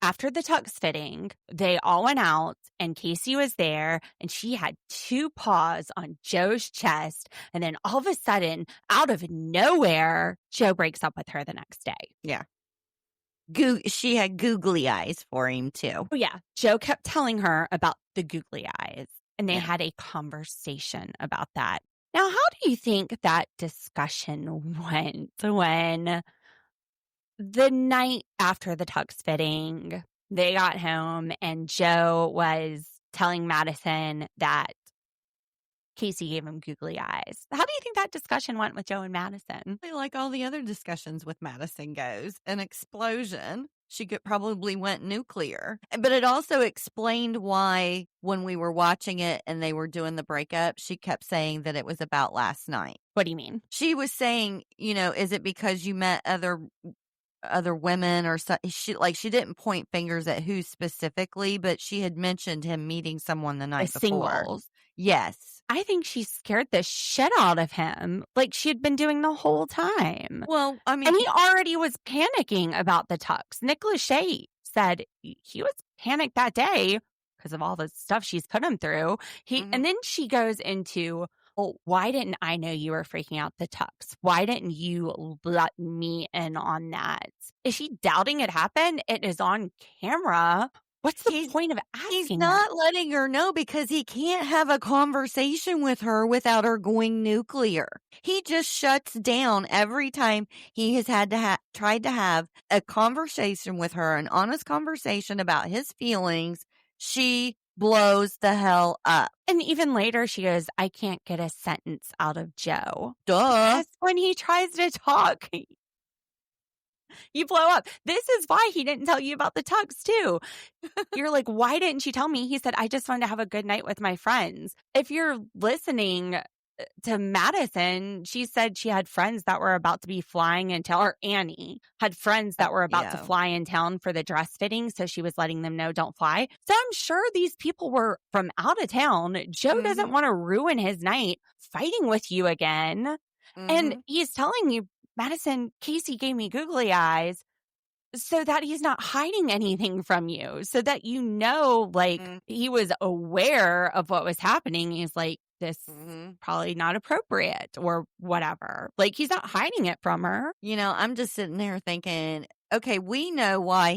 after the tux fitting, they all went out and Kacie was there and she had 2 paws on Joe's chest. And then all of a sudden, out of nowhere, Joe breaks up with her the next day. Yeah. She had googly eyes for him too. Oh, yeah. Joe kept telling her about the googly eyes and they had a conversation about that. Now, how do you think that discussion went when the night after the tux fitting, they got home and Joe was telling Madison that Kacie gave him googly eyes? How do you think that discussion went with Joe and Madison? Like all the other discussions with Madison goes, an explosion. she probably went nuclear. But it also explained why when we were watching it and they were doing the breakup, she kept saying that it was about last night. What do you mean? She was saying, is it because you met other women or so? She didn't point fingers at who specifically, but she had mentioned him meeting someone the night before. Singles. Yes. I think she scared the shit out of him, like she had been doing the whole time. Well, I mean, and he already was panicking about the tux. Nick Lachey said he was panicked that day because of all the stuff she's put him through. And then she goes into, well, why didn't I know you were freaking out the tux? Why didn't you let me in on that? Is she doubting it happened? It is on camera. What's the point of asking? He's not letting her know because he can't have a conversation with her without her going nuclear. He just shuts down every time he has had to tried to have a conversation with her, an honest conversation about his feelings. She blows the hell up. And even later, she goes, I can't get a sentence out of Joe. Duh. That's when he tries to talk. You blow up. This is why he didn't tell you about the tux, too. You're like, why didn't you tell me? He said, I just wanted to have a good night with my friends. If you're listening to Madison, she said she had friends that were about to be flying in town, or Annie had friends that were about to fly in town for the dress fitting. So she was letting them know, don't fly. So I'm sure these people were from out of town. Joe doesn't want to ruin his night fighting with you again. And he's telling you, Madison, Kacie gave me googly eyes so that he's not hiding anything from you, so that he was aware of what was happening. He's like, this probably not appropriate or whatever. Like, he's not hiding it from her. I'm just sitting there thinking, okay, we know why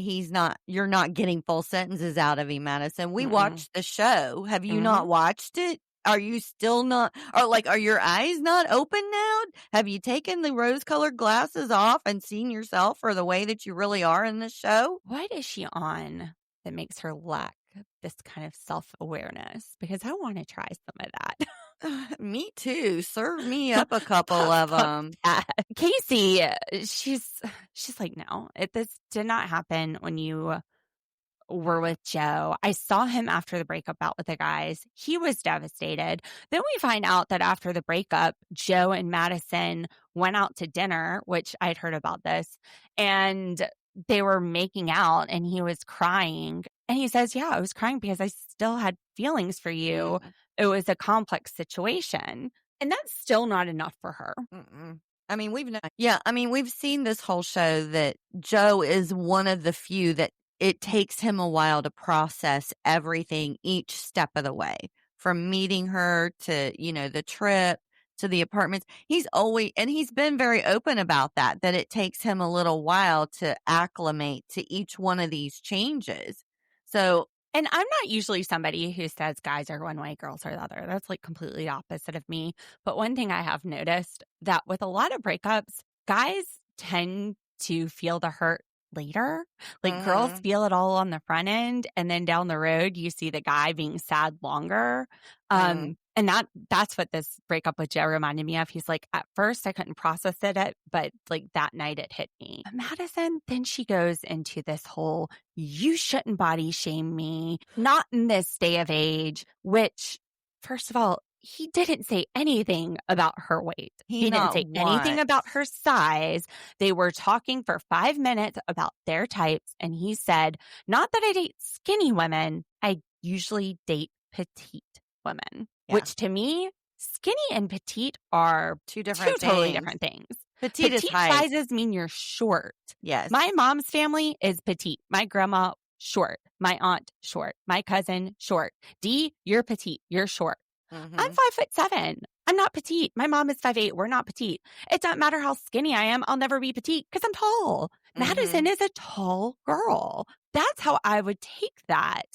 you're not getting full sentences out of him, Madison. We watched the show. Have you not watched it? Are you still not, are your eyes not open now? Have you taken the rose-colored glasses off and seen yourself for the way that you really are in this show? What is she on that makes her lack this kind of self-awareness? Because I want to try some of that. Me too. Serve me up a couple of them. Kacie, she's like, no, this did not happen when you were with Joe. I saw him after the breakup out with the guys. He was devastated. Then we find out that after the breakup, Joe and Madison went out to dinner, which I'd heard about this, and they were making out and he was crying. And he says, yeah, I was crying because I still had feelings for you. It was a complex situation. And that's still not enough for her. I mean, we've seen this whole show that Joe is one of the few that it takes him a while to process everything each step of the way, from meeting her to, the trip to the apartments. He's been very open about that it takes him a little while to acclimate to each one of these changes. So, and I'm not usually somebody who says guys are one way, girls are the other. That's like completely opposite of me. But one thing I have noticed that with a lot of breakups, guys tend to feel the hurt later. Like girls feel it all on the front end, and then down the road you see the guy being sad longer. And that's what this breakup with Joe reminded me of. He's like, at first I couldn't process it, but like that night it hit me. Madison, then she goes into this whole, you shouldn't body shame me, not in this day of age, which, first of all, he didn't say anything about her weight. He didn't say anything about her size. They were talking for 5 minutes about their types. And he said, not that I date skinny women. I usually date petite women, which to me, skinny and petite are two totally different things. Petite is height. Sizes mean you're short. Yes. My mom's family is petite. My grandma, short. My aunt, short. My cousin, short. D, you're petite. You're short. I'm 5'7". I'm not petite. My mom is 5'8". We're not petite. It doesn't matter how skinny I am. I'll never be petite because I'm tall. Madison is a tall girl. That's how I would take that.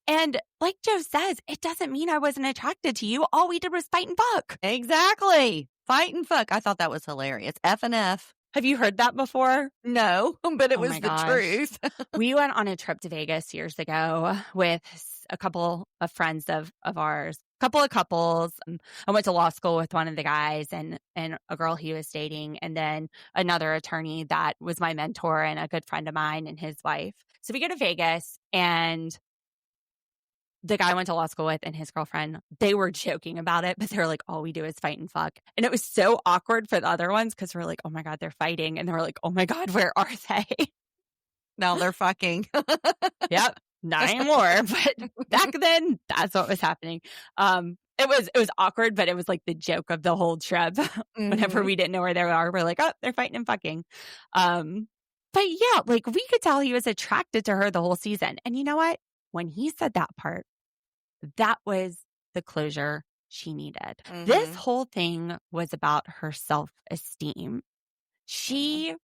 And like Joe says, it doesn't mean I wasn't attracted to you. All we did was fight and fuck. Exactly. Fight and fuck. I thought that was hilarious. F and F. Have you heard that before? No, but it was the truth. We went on a trip to Vegas years ago with a couple of friends of ours. couple of couples. I went to law school with one of the guys and a girl he was dating, and then another attorney that was my mentor and a good friend of mine and his wife. So we go to Vegas, and the guy I went to law school with and his girlfriend, they were joking about it, but they were like, all we do is fight and fuck. And it was so awkward for the other ones because we're like, oh my God, they're fighting. And they were like, oh my God, where are they? Now they're fucking. Yep. Not anymore. But back then, that's what was happening. It was awkward, but it was like the joke of the whole trip. Whenever we didn't know where they were, we're like, oh, they're fighting and fucking. But yeah, like we could tell he was attracted to her the whole season. And you know what? When he said that part, that was the closure she needed. This whole thing was about her self-esteem. He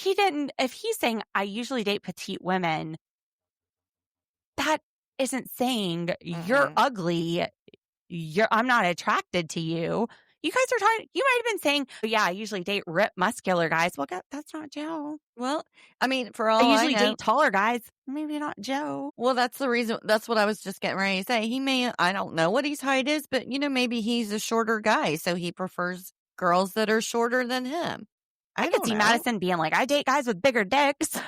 didn't, if he's saying, I usually date petite women, that isn't saying you're ugly. I'm not attracted to you. You guys are talking, you might have been saying, oh, yeah, I usually date ripped, muscular guys. Well, that's not Joe. Well, I mean, for all I usually I know, date taller guys. Maybe not Joe. well, that's the reason. That's what I was just getting ready to say. He may, I don't know what his height is, but maybe he's a shorter guy. So he prefers girls that are shorter than him. I could see Madison being like, I date guys with bigger dicks.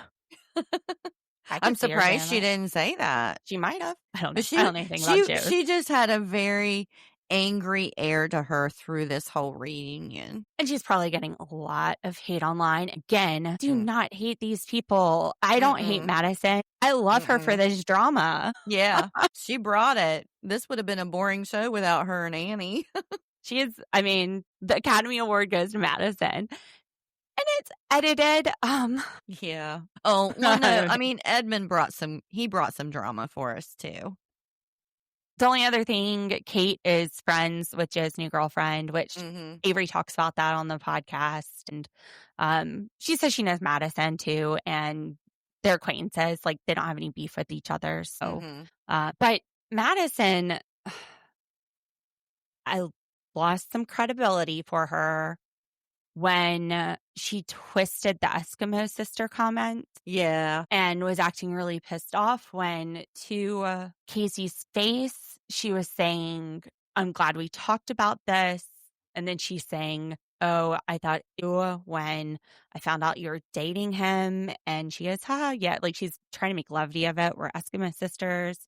I'm surprised she didn't say that. She might have. I don't know. But I don't know anything about Joe. She just had a very angry air to her through this whole reunion. And she's probably getting a lot of hate online. Again, do not hate these people. I don't hate Madison. I love her for this drama. Yeah, she brought it. This would have been a boring show without her and Annie. She is, I mean, the Academy Award goes to Madison. And it's edited. Yeah. Oh, well, no. I mean, Edmond brought some drama for us too. The only other thing, Kate is friends with Joe's new girlfriend, which Avery talks about that on the podcast. And she says she knows Madison too, and they're acquaintances. Like, they don't have any beef with each other. So, but Madison, I lost some credibility for her when she twisted the Eskimo sister comment. Yeah. And was acting really pissed off when to Kacie's face, she was saying, I'm glad we talked about this. And then she's saying, oh, I thought ew when I found out you were dating him. And she goes, yeah. Like, she's trying to make levity of it. We're Eskimo sisters.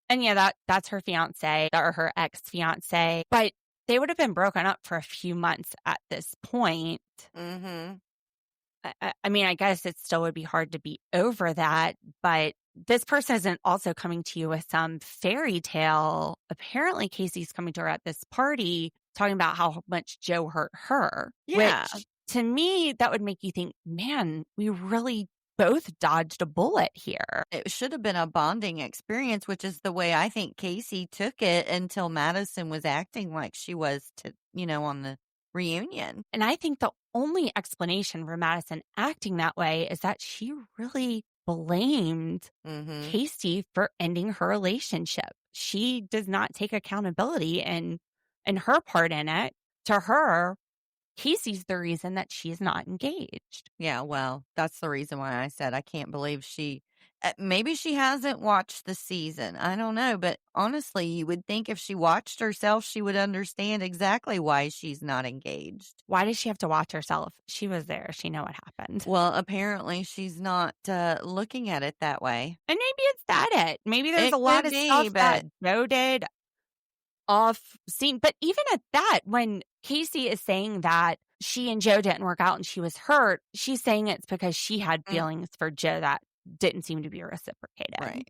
And yeah, that's her fiance or her ex-fiance. But they would have been broken up for a few months at this point. I mean, I guess it still would be hard to be over that, but this person isn't also coming to you with some fairy tale. Apparently, Kacie's coming to her at this party talking about how much Joe hurt her. Yeah. Which, to me, that would make you think, man, we really both dodged a bullet here. It should have been a bonding experience, which is the way I think Kacie took it until Madison was acting like she was on the reunion. And I think the only explanation for Madison acting that way is that she really blamed Kacie for ending her relationship. She does not take accountability and her part in it. To her, Kacie's the reason that she's not engaged. Yeah, well, that's the reason why I said I can't believe maybe she hasn't watched the season. I don't know, but honestly, you would think if she watched herself, she would understand exactly why she's not engaged. Why does she have to watch herself? She was there. She know what happened. Well, apparently she's not looking at it that way. And maybe it's it. Maybe there's a lot of stuff that Joe did off scene. But even at that, when Kacie is saying that she and Joe didn't work out and she was hurt, she's saying it's because she had feelings for Joe that didn't seem to be reciprocated.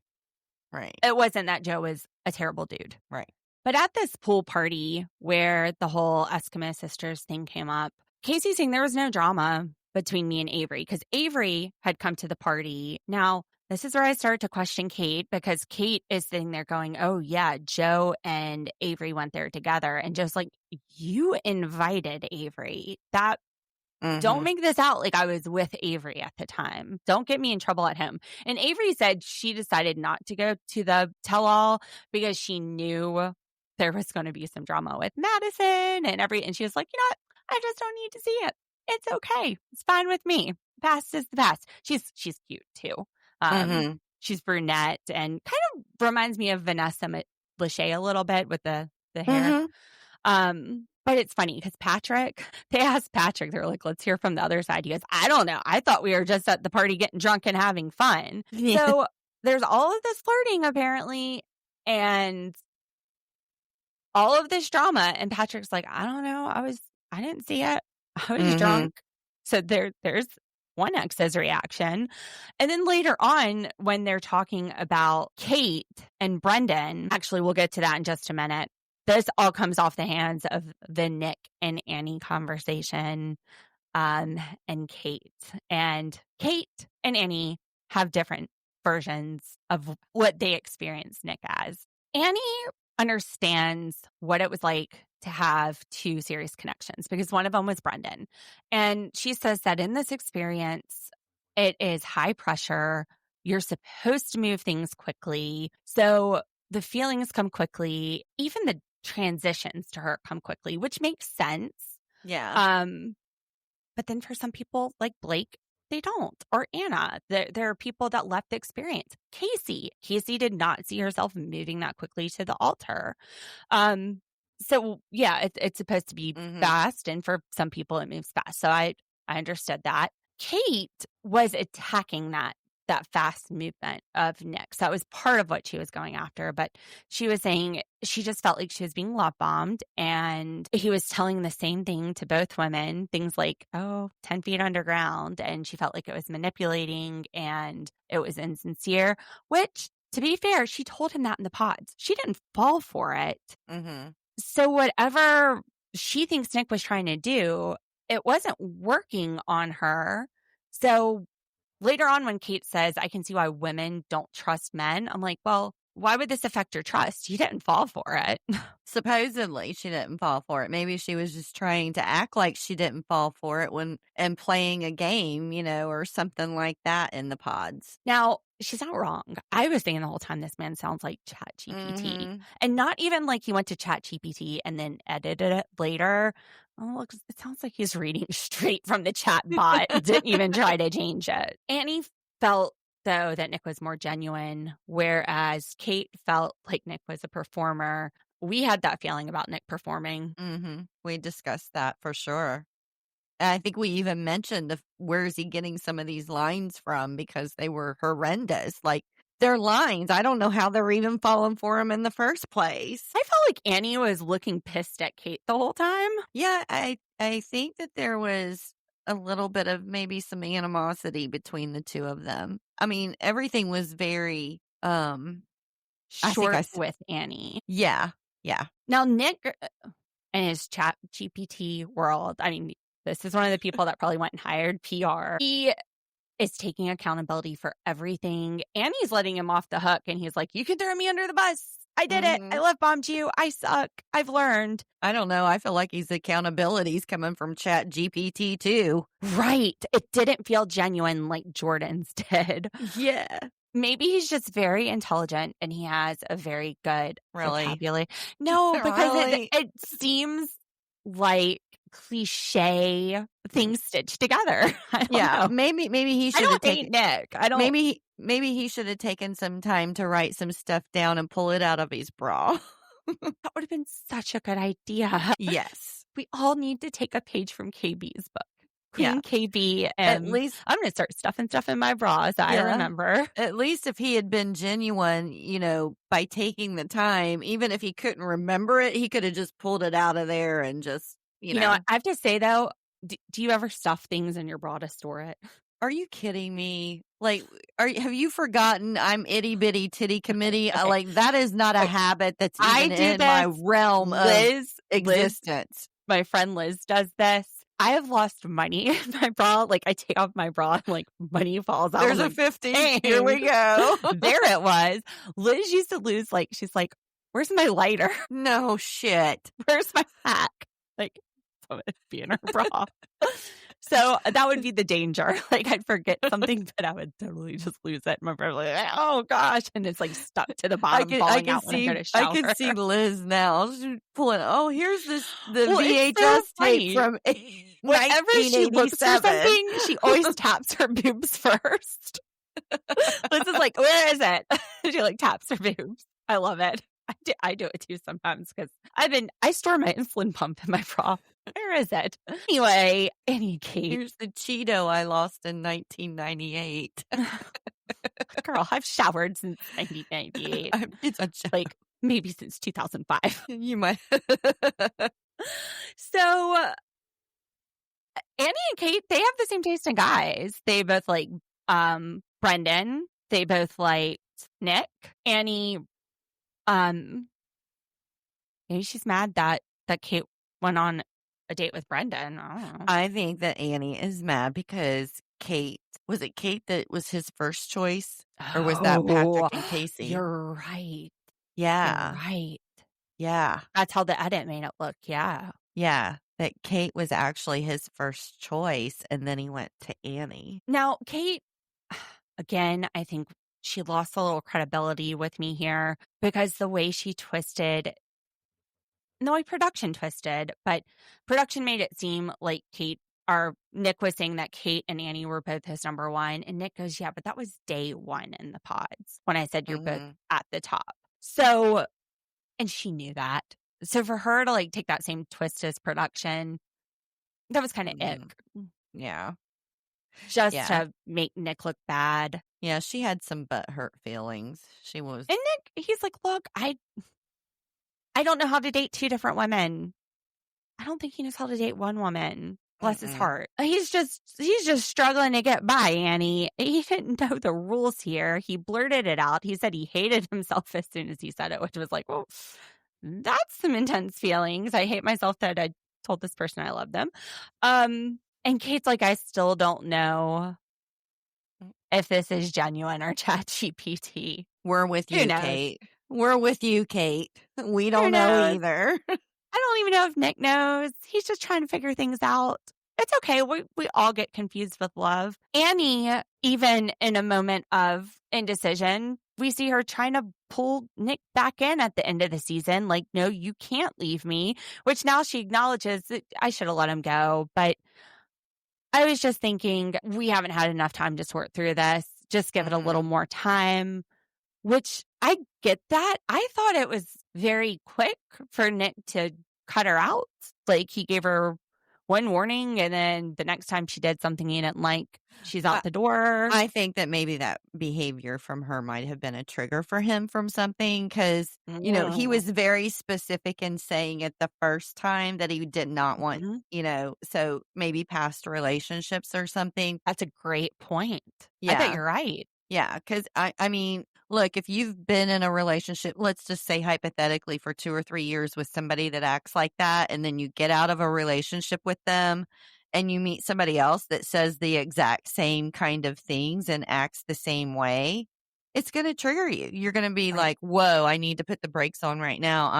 Right. It wasn't that Joe was a terrible dude. Right. But at this pool party where the whole Eskimo sisters thing came up, Kacie's saying there was no drama between me and Avery because Avery had come to the party. Now, this is where I started to question Kate because Kate is sitting there going, oh, yeah, Joe and Avery went there together. And Joe's like, you invited Avery. Don't make this out like I was with Avery at the time. Don't get me in trouble at him. And Avery said she decided not to go to the tell-all because she knew there was going to be some drama with Madison and she was like, you know what? I just don't need to see it. It's okay. It's fine with me. Past is the past. She's cute too. She's brunette and kind of reminds me of Vanessa Lachey a little bit with the the hair. Mhm. But it's funny because they asked Patrick, they're like, let's hear from the other side. He goes, I don't know. I thought we were just at the party getting drunk and having fun. Yeah. So there's all of this flirting apparently, and all of this drama. And Patrick's like, I don't know. I didn't see it. I was Mhm. drunk. So there's one ex's reaction. And then later on, when they're talking about Kate and Brendan, actually, we'll get to that in just a minute. This all comes off the hands of the Nick and Annie conversation, and Kate. And Kate and Annie have different versions of what they experience Nick as. Annie understands what it was like to have two serious connections because one of them was Brendan. And she says that in this experience, it is high pressure. You're supposed to move things quickly. So the feelings come quickly. Even the transitions to her come quickly, which makes sense. Yeah. But then for some people like Blake, they don't. Or Anna, there are people that left the experience. Kacie did not see herself moving that quickly to the altar. So yeah, it's supposed to be Mhm. fast, and for some people it moves fast. So I understood that. Kate was attacking that fast movement of Nick. So that was part of what she was going after. But she was saying she just felt like she was being love bombed, and he was telling the same thing to both women, things like, 10 feet underground. And she felt like it was manipulating and it was insincere, which, to be fair, she told him that in the pods. She didn't fall for it. Mhm. So whatever she thinks Nick was trying to do, it wasn't working on her. So later on, when Kate says, I can see why women don't trust men, I'm like, well, why would this affect your trust? You didn't fall for it. Supposedly, she didn't fall for it. Maybe she was just trying to act like she didn't fall for it and playing a game, or something like that in the pods. Now, she's not wrong. I was thinking the whole time, this man sounds like ChatGPT. Mhm. And not even like he went to ChatGPT and then edited it later. Oh, look, it sounds like he's reading straight from the chat bot. Didn't even try to change it. Annie felt, though, that Nick was more genuine, whereas Kate felt like Nick was a performer. We had that feeling about Nick performing. Mhm. We discussed that for sure. And I think we even mentioned where is he getting some of these lines from, because they were horrendous. Like, they're lines. I don't know how they're even falling for him in the first place. I felt like Annie was looking pissed at Kate the whole time. Yeah, I think that there was a little bit of maybe some animosity between the two of them. I mean, everything was very Short with Annie. Yeah. Now, Nick and his ChatGPT world, I mean, this is one of the people that probably went and hired PR. He is taking accountability for everything. Annie's letting him off the hook, and he's like, you can throw me under the bus. I did it. I love bombed you. I suck. I've learned. I don't know. I feel like his accountability's coming from ChatGPT too. Right. It didn't feel genuine like Jordan's did. Yeah. Maybe he's just very intelligent and he has a very good vocabulary. No, because Really? it seems like cliche things stitched together. I don't know. Maybe he I should have don't hate taken Nick. I don't. maybe he should have taken some time to write some stuff down and pull it out of his bra. That would have been such a good idea. Yes. We all need to take a page from KB's book. Yeah. Queen KB. At least I'm going to start stuffing stuff in my bra, so I remember. At least if he had been genuine, by taking the time, even if he couldn't remember it, he could have just pulled it out of there and just, You know, I have to say, though, do you ever stuff things in your bra to store it? Are you kidding me? Like, have you forgotten I'm itty bitty titty committee? Okay. Like, that is not a habit that's even in my realm of existence. My friend Liz does this. I have lost money in my bra. Like, I take off my bra and, like, money falls out. There's a 50. Here we go. There it was. Liz used to lose, like, she's like, where's my lighter? No shit. Where's my pack? Like, so it'd be in her bra. So that would be the danger. Like, I'd forget something, but I would totally just lose it. My brother's like, oh gosh. And it's like stuck to the bottom, falling out when I go to shower. I can see Liz now. She's pulling, the Well, VHS so tape from whenever she looks for 1987. something, she always taps her boobs first. Liz is like, where is it? She like taps her boobs. I love it. I do it too sometimes because I store my insulin pump in my bra. Where is it? Anyway, Annie Kate. Here's the Cheeto I lost in 1998. Girl, I've showered since 1998. It's a joke. Like maybe since 2005. You might. So Annie and Kate, they have the same taste in guys. They both like Brendan. They both liked Nick. Annie, maybe she's mad that Kate went on a date with Brendan. I don't know. I think that Annie is mad because Kate, was it Kate that was his first choice? Or was that Patrick and Kacie? You're right. Yeah. You're right. Yeah. That's how the edit made it look. Yeah. Yeah. That Kate was actually his first choice, and then he went to Annie. Now, Kate, again, I think she lost a little credibility with me here because the way she twisted, the way production twisted, but production made it seem like Nick was saying that Kate and Annie were both his number one. And Nick goes, yeah, but that was day one in the pods when I said you're both at the top. So, and she knew that. So for her to like take that same twist as production, that was kind of ick. Yeah. Just to make Nick look bad. Yeah, she had some butthurt feelings. She was. And Nick, he's like, look, I don't know how to date two different women. I don't think he knows how to date one woman. Bless his heart. He's just struggling to get by, Annie. He didn't know the rules here. He blurted it out. He said he hated himself as soon as he said it, which was like, well, that's some intense feelings. I hate myself that I told this person I love them. And Kate's like, I still don't know if this is genuine or ChatGPT. We're with you, Kate. We're with you, Kate. We don't know either. I don't even know if Nick knows. He's just trying to figure things out. It's okay. We all get confused with love. Annie, even in a moment of indecision, we see her trying to pull Nick back in at the end of the season. Like, no, you can't leave me, which now she acknowledges that I should have let him go. But I was just thinking, we haven't had enough time to sort through this. Just give it a little more time, which I get that. I thought it was very quick for Nick to cut her out. Like, he gave her one warning, and then the next time she did something he didn't like, she's out the door. I think that maybe that behavior from her might have been a trigger for him from something because, you know, he was very specific in saying it the first time that he did not want, you know, so maybe past relationships or something. That's a great point. Yeah. I bet you're right. Yeah, because I mean, look, if you've been in a relationship, let's just say hypothetically for 2 or 3 years with somebody that acts like that, and then you get out of a relationship with them and you meet somebody else that says the exact same kind of things and acts the same way, it's going to trigger you. You're going to be like, whoa, I need to put the brakes on right now.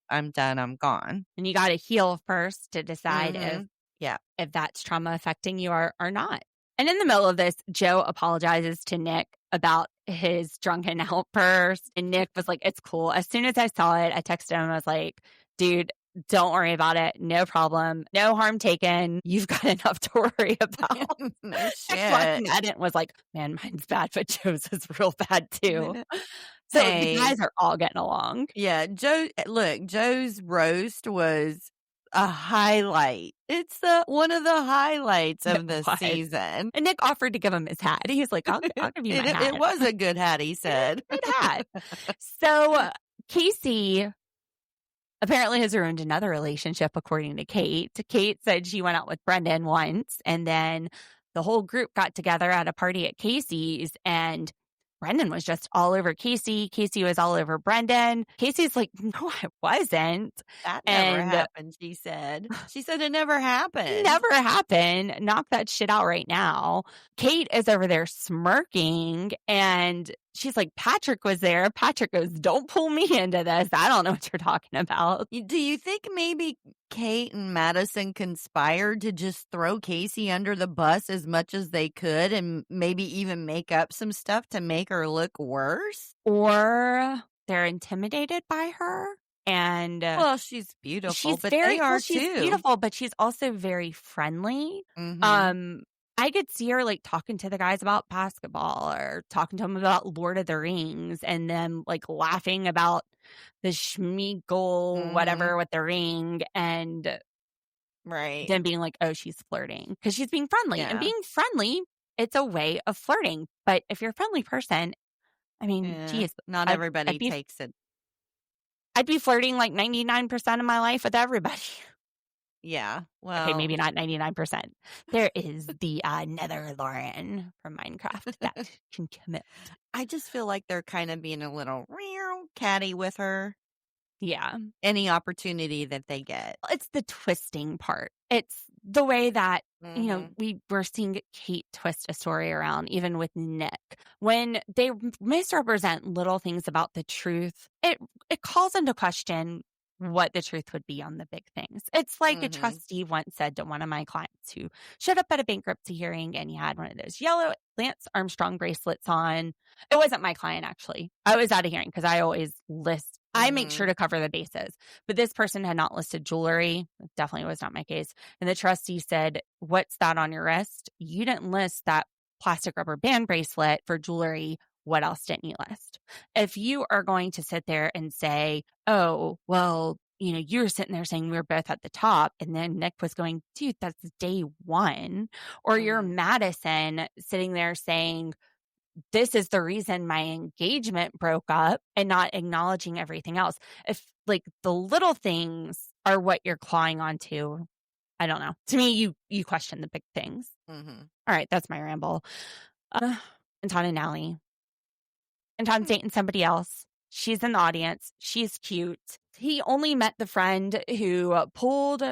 I'm done. I'm gone. And you got to heal first to decide if that's trauma affecting you or not. And in the middle of this, Joe apologizes to Nick about his drunken outburst. And Nick was like, it's cool. As soon as I saw it, I texted him. I was like, dude, don't worry about it. No problem. No harm taken. You've got enough to worry about. No shit. Edit was like, man, mine's bad, but Joe's is real bad too. So the guys are all getting along. Yeah. Joe's roast was a highlight. It's one of the highlights of the season. And Nick offered to give him his hat. He was like, I'll give you my hat. It was a good hat, he said. Good hat. So Kacie apparently has ruined another relationship, according to Kate. Kate said she went out with Brendan once, and then the whole group got together at a party at Kacie's, and Brendan was just all over Kacie. Kacie was all over Brendan. Kacie's like, no, I wasn't. That never happened, she said. She said it never happened. It never happened. Knock that shit out right now. Kate is over there smirking, and she's like, Patrick was there. Patrick goes, don't pull me into this. I don't know what you're talking about. Do you think maybe Kate and Madison conspired to just throw Kacie under the bus as much as they could and maybe even make up some stuff to make her look worse? Or they're intimidated by her? And well, she's beautiful, but they are too. She's beautiful, but she's also very friendly. Mm-hmm. I could see her like talking to the guys about basketball or talking to them about Lord of the Rings and them like laughing about the Schmeagle, whatever with the ring, and Right. then being like, oh, she's flirting because she's being friendly. And Yeah. being friendly, it's a way of flirting. But if you're a friendly person, I mean, Yeah. geez, Not I'd everybody be- takes it. I'd be flirting like 99% of my life with everybody. Yeah. Well, Okay, maybe not 99%. There is the Nether Lauren from Minecraft that can commit. I just feel like they're kind of being a little catty with her. Yeah. Any opportunity that they get. It's the twisting part. It's the way that, you know, Mhm. we're seeing Kate twist a story around, even with Nick. When they misrepresent little things about the truth, it calls into question what the truth would be on the big things. It's like a trustee once said to one of my clients who showed up at a bankruptcy hearing and he had one of those yellow Lance Armstrong bracelets on. It wasn't my client, actually. I was at a hearing because I always list, I make sure to cover the bases. But this person had not listed jewelry. It definitely was not my case. And the trustee said, what's that on your wrist? You didn't list that plastic rubber band bracelet for jewelry. What else didn't you list? If you are going to sit there and say, oh, well, you know, you were sitting there saying we were both at the top, and then Nick was going, dude, that's day one. Or you're Madison sitting there saying, this is the reason my engagement broke up, and not acknowledging everything else. If like the little things are what you're clawing onto, I don't know. To me, you question the big things. All right, that's my ramble. Anton and Allie. Anton's dating somebody else. She's in the audience. She's cute. He only met the friend who pulled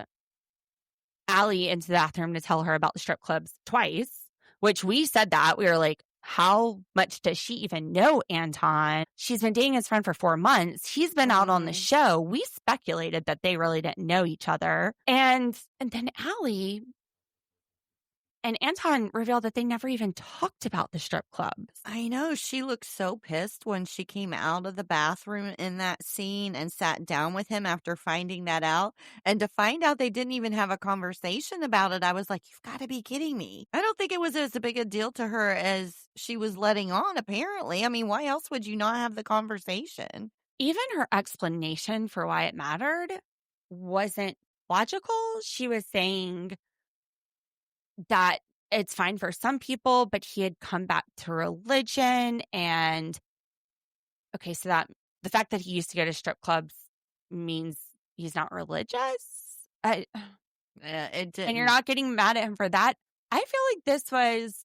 Allie into the bathroom to tell her about the strip clubs twice, which we said that. We were like, how much does she even know Anton? She's been dating his friend for 4 months. He's been out on the show. We speculated that they really didn't know each other. And then Allie and Anton revealed that they never even talked about the strip clubs. I know. She looked so pissed when she came out of the bathroom in that scene and sat down with him after finding that out. And to find out they didn't even have a conversation about it, I was like, you've got to be kidding me. I don't think it was as big a deal to her as she was letting on, apparently. I mean, why else would you not have the conversation? Even her explanation for why it mattered wasn't logical. She was saying that it's fine for some people, but he had come back to religion. And okay, so that the fact that he used to go to strip clubs means he's not religious. It didn't. And you're not getting mad at him for that. I feel like this was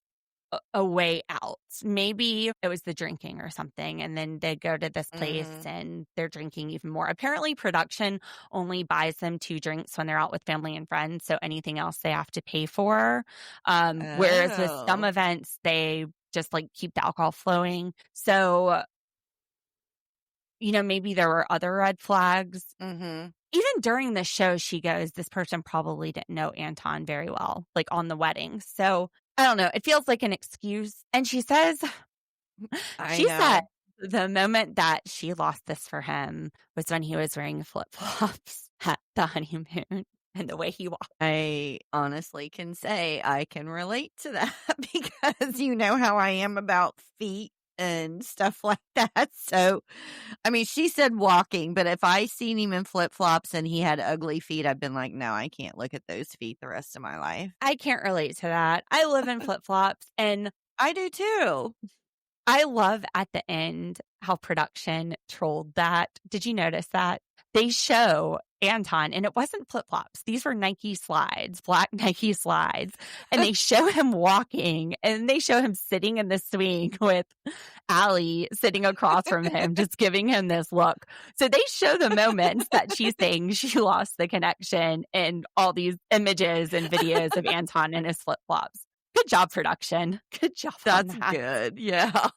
a way out. Maybe it was the drinking or something. And then they go to this place and they're drinking even more. Apparently production only buys them 2 drinks when they're out with family and friends. So anything else they have to pay for. Whereas with some events, they just like keep the alcohol flowing. So, you know, maybe there were other red flags. Even during the show, she goes, this person probably didn't know Anton very well, like on the wedding. So I don't know. It feels like an excuse. And she says, said the moment that she lost this for him was when he was wearing flip-flops at the honeymoon and the way he walked. I honestly can say I can relate to that because you know how I am about feet and stuff like that. So, I mean, she said walking, but if I seen him in flip-flops and he had ugly feet, I've been like, no, I can't look at those feet the rest of my life. I can't relate to that. I live in flip-flops and I do too. I love at the end how production trolled that. Did you notice that? They show Anton, and it wasn't flip-flops. These were Nike slides, black Nike slides. And they show him walking, and they show him sitting in the swing with Allie sitting across from him, just giving him this look. So they show the moments that she's saying she lost the connection in all these images and videos of Anton in his flip-flops. Good job, production. Good job. That's good. Yeah.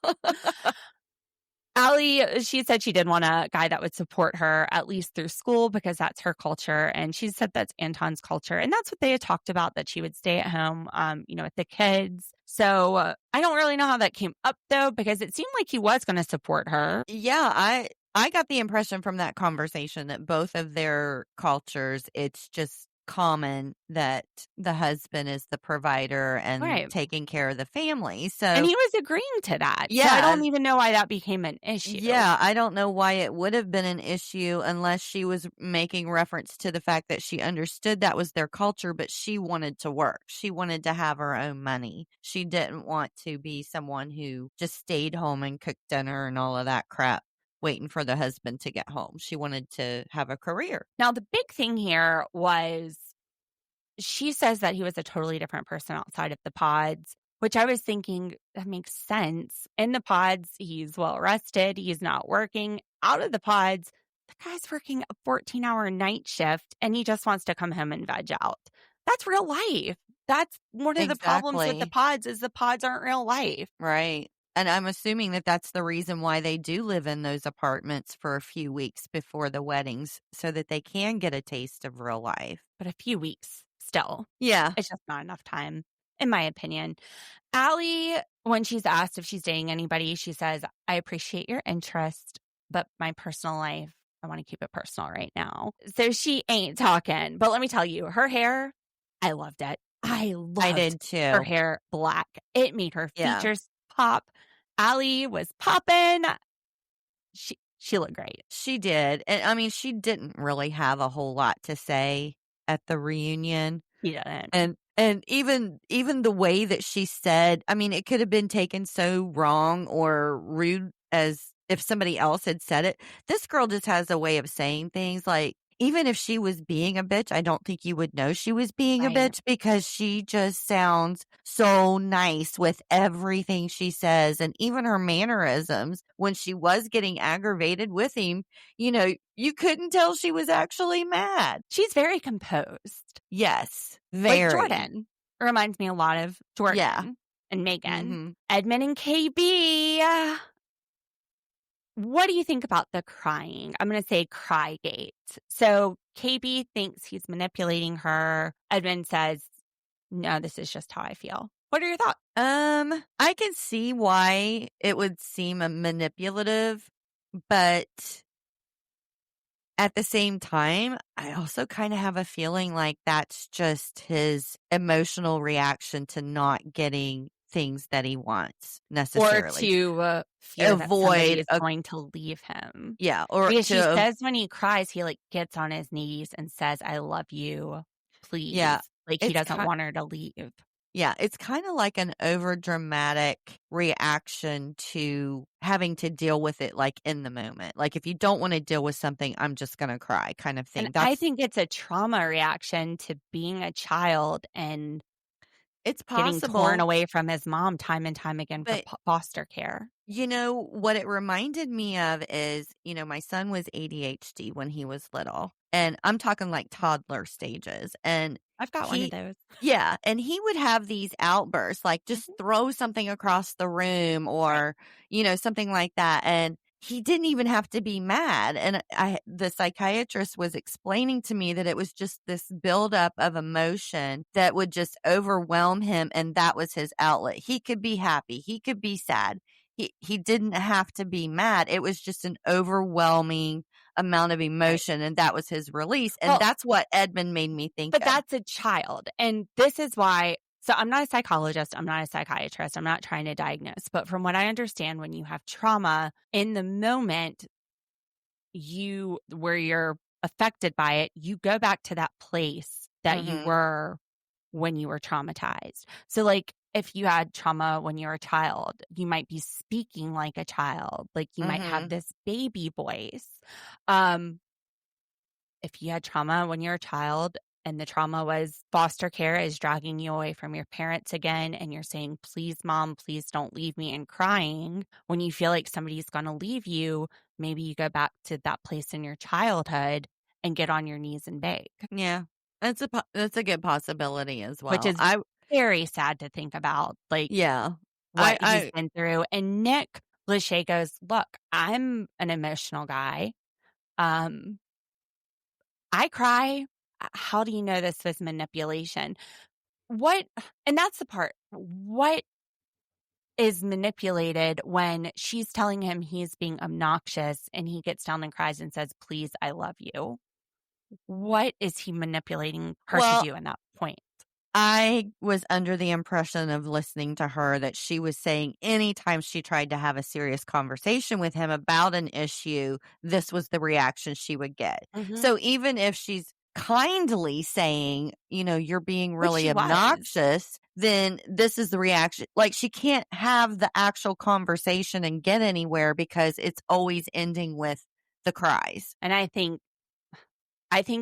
Allie, she said she did want a guy that would support her at least through school because that's her culture. And she said that's Anton's culture. And that's what they had talked about, that she would stay at home, you know, with the kids. So I don't really know how that came up, though, because it seemed like he was going to support her. Yeah, I got the impression from that conversation that both of their cultures, it's just common that the husband is the provider and Right. taking care of the family. And So, he was agreeing to that. So I yeah, don't even know why that became an issue. yeah, I don't know why it would have been an issue unless she was making reference to the fact that she understood that was their culture, but she wanted to work. She wanted to have her own money. She didn't want to be someone who just stayed home and cooked dinner and all of that crap, waiting for the husband to get home. She wanted to have a career. Now, the big thing here was she says that he was a totally different person outside of the pods, which I was thinking that makes sense. In the pods, he's well rested. He's not working. Out of the pods, the guy's working a 14-hour night shift and he just wants to come home and veg out. That's real life. That's one of the problems with the Exactly. pods is the pods aren't real life. Right. And I'm assuming that that's the reason why they do live in those apartments for a few weeks before the weddings so that they can get a taste of real life. But a few weeks still. Yeah. It's just not enough time, in my opinion. Allie, when she's asked if she's dating anybody, she says, I appreciate your interest, but my personal life, I want to keep it personal right now. So she ain't talking. But let me tell you, her hair, I loved it. I loved did too. her hair black. It made her Yeah. features pop. Allie was popping. She looked great. She did. And I mean, she didn't really have a whole lot to say at the reunion. She didn't. And even the way that she said, I mean, it could have been taken so wrong or rude as if somebody else had said it. This girl just has a way of saying things like, even if she was being a bitch, I don't think you would know she was being a Right. bitch because she just sounds so nice with everything she says. And even her mannerisms when she was getting aggravated with him, you know, you couldn't tell she was actually mad. She's very composed. Yes, very. Like Jordan. Reminds me a lot of Jordan Yeah. and Megan. Mhm. Edmond and KB. What do you think about the crying? I'm going to say Crygate. So KB thinks he's manipulating her. Edmond says, no, this is just how I feel. What are your thoughts? I can see why it would seem manipulative, but at the same time, I also kind of have a feeling like that's just his emotional reaction to not getting things that he wants necessarily. Or to fear that somebody Avoid is going to leave him. Yeah, or Because she to says when he cries, he like gets on his knees and says, I love you, please. Yeah, Like he it's doesn't want her to leave. yeah, it's kind of like an overdramatic reaction to having to deal with it like in the moment. Like if you don't want to deal with something, I'm just going to cry kind of thing. And I think it's a trauma reaction to being a child and it's getting possible. torn away from his mom time and time again for But- foster care. You know, what it reminded me of is, you know, my son was ADHD when he was little. And I'm talking like toddler stages. And I've got one of those. yeah, and he would have these outbursts, like just throw something across the room or, you know, something like that. And he didn't even have to be mad. And the psychiatrist was explaining to me that it was just this buildup of emotion that would just overwhelm him. And that was his outlet. He could be happy. He could be sad. He didn't have to be mad. It was just an overwhelming amount of emotion, and that was his release. And that's what Edmond made me think But of. that's a child. And this is why. So I'm not a psychologist. I'm not a psychiatrist. I'm not trying to diagnose. But from what I understand, when you have trauma in the moment, where you're affected by it, you go back to that place that you were when you were traumatized. So like if you had trauma when you were a child, you might be speaking like a child. Like you might have this baby voice. If you had trauma when you're a child and the trauma was foster care is dragging you away from your parents again, and you're saying, please, mom, please don't leave me, and crying, when you feel like somebody's going to leave you, maybe you go back to that place in your childhood and get on your knees and beg. Yeah, that's a good possibility as well. Which is very sad to think about. Like, yeah, what he's been through. And Nick Lachey goes, look, I'm an emotional guy. I cry. How do you know this was manipulation? And that's the part. What is manipulated when she's telling him he's being obnoxious and he gets down and cries and says, please, I love you. what is he manipulating her Well, to do in that point? I was under the impression of listening to her that she was saying anytime she tried to have a serious conversation with him about an issue, this was the reaction she would get. Mhm. So even if she's kindly saying, you're being Which really she was. obnoxious, then this is the reaction. Like she can't have the actual conversation and get anywhere because it's always ending with the cries. And I think